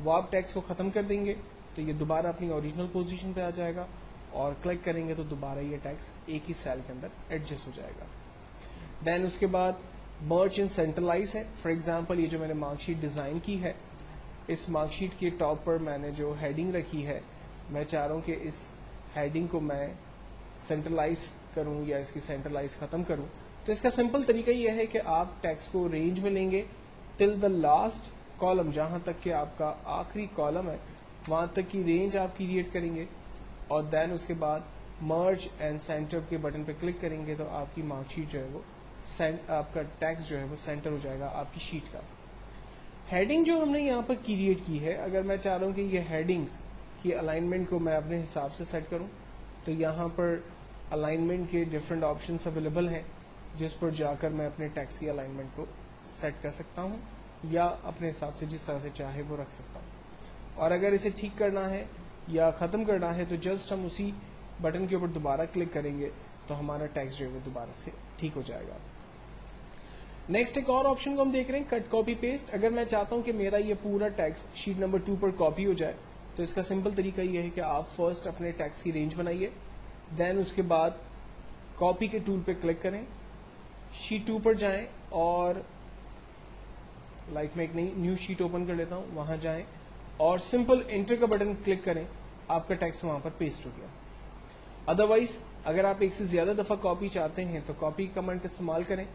وارپ ٹیکسٹ کو ختم کر دیں گے تو یہ دوبارہ اپنی اوریجنل پوزیشن پہ آ جائے گا اور کلک کریں گے تو دوبارہ یہ ٹیکسٹ ایک ہی سیل کے اندر ایڈجسٹ ہو جائے گا. دین اس کے بعد مرج ان سینٹرلائز ہے. فار ایگزامپل یہ جو میں نے مارک شیٹ ڈیزائن کی ہے اس مارک شیٹ کے ٹاپ پر میں نے جو ہیڈنگ رکھی ہے میں چاہ رہا ہوں کہ اس ہیڈنگ کو میں سینٹرلائز کروں یا اس کی سینٹرلائز ختم کروں. تو اس کا سمپل طریقہ یہ ہے کہ آپ ٹیکسٹ کو رینج میں لیں گے ٹل دا لاسٹ کالم, جہاں تک کہ آپ کا آخری کالم ہے وہاں تک کی رینج آپ کریٹ کریں گے اور دین اس کے بعد مرج اینڈ سینٹر کے بٹن پہ کلک کریں گے تو آپ کی مارک شیٹ جو ہے وہ آپ کا ٹیکسٹ جو ہے وہ سینٹر ہو جائے گا آپ کی شیٹ کا. ہیڈنگ جو ہم نے یہاں پر کریٹ کی ہے اگر میں چاہ رہا ہوں کہ یہ ہیڈنگز کی الائنمنٹ کو میں اپنے حساب سے سیٹ کروں تو یہاں پر الائنمنٹ کے ڈفرینٹ آپشنس اویلیبل ہیں جس پر جا کر میں اپنے ٹیکسٹ کی الائنمنٹ کو سیٹ کر سکتا ہوں یا اپنے حساب سے جس طرح سے چاہے وہ رکھ سکتا ہوں. اور اگر اسے ٹھیک کرنا ہے یا ختم کرنا ہے تو جسٹ ہم اسی بٹن کے اوپر دوبارہ کلک کریں گے تو ہمارا ٹیکسٹ جو ہے وہ دوبارہ سے ٹھیک ہو جائے گا. نیکسٹ ایک اور آپشن کو ہم دیکھ رہے ہیں کٹ کاپی پیسٹ. اگر میں چاہتا ہوں کہ میرا یہ پورا ٹیکسٹ شیٹ نمبر 2 پر کاپی ہو جائے تو اس کا سمپل طریقہ یہ ہے کہ آپ فرسٹ اپنے ٹیکسٹ کی رینج بنائیے, دین اس کے بعد کاپی کے ٹول پہ کلک کریں, شیٹ 2 پر جائیں اور میں ایک نئی نیو شیٹ اوپن کر لیتا ہوں, وہاں جائیں اور سمپل انٹر کا بٹن کلک کریں, آپ کا ٹیکسٹ وہاں پر پیسٹ ہو گیا. ادروائز اگر آپ ایک سے زیادہ دفعہ کاپی چاہتے ہیں تو کاپی کمانڈ کا استعمال کریں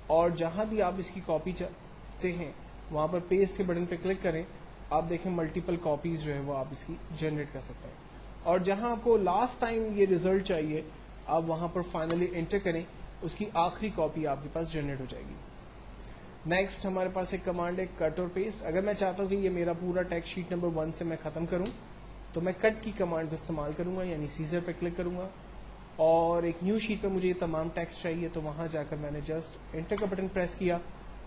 اور جہاں بھی آپ اس کی کاپی چاہتے ہیں وہاں پر پیسٹ کے بٹن پہ کلک کریں. آپ دیکھیں ملٹیپل کاپیز جو ہے وہ آپ اس کی جنریٹ کر سکتے ہیں اور جہاں آپ کو لاسٹ ٹائم یہ ریزلٹ چاہیے آپ وہاں پر فائنلی انٹر کریں, اس کی آخری کاپی آپ کے پاس جنریٹ ہو جائے گی. نیکسٹ ہمارے پاس ایک کمانڈ ہے کٹ اور پیسٹ. اگر میں چاہتا ہوں کہ یہ میرا پورا ٹیکسٹ شیٹ نمبر 1 سے میں ختم کروں تو میں کٹ کی کمانڈ کو استعمال کروں گا, یعنی سیزر پہ کلک کروں گا اور ایک نیو شیٹ پہ مجھے یہ تمام ٹیکسٹ چاہیے تو وہاں جا کر میں نے جسٹ انٹر کا بٹن پریس کیا,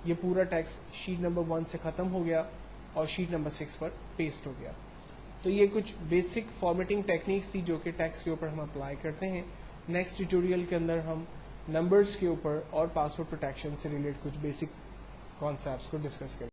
یہ پورا ٹیکسٹ شیٹ نمبر 1 سے ختم ہو گیا اور شیٹ نمبر 6 پر پیسٹ ہو گیا. تو یہ کچھ بیسک فارمیٹنگ ٹیکنیکس تھی جو کہ ٹیکسٹ کے اوپر ہم اپلائی کرتے ہیں. نیکسٹ ٹیوٹوریل کے اندر ہم نمبرز کے اوپر اور پاسورڈ پروٹیکشن سے ریلیٹ کچھ بیسک کانسیپٹس کو ڈسکس کریں.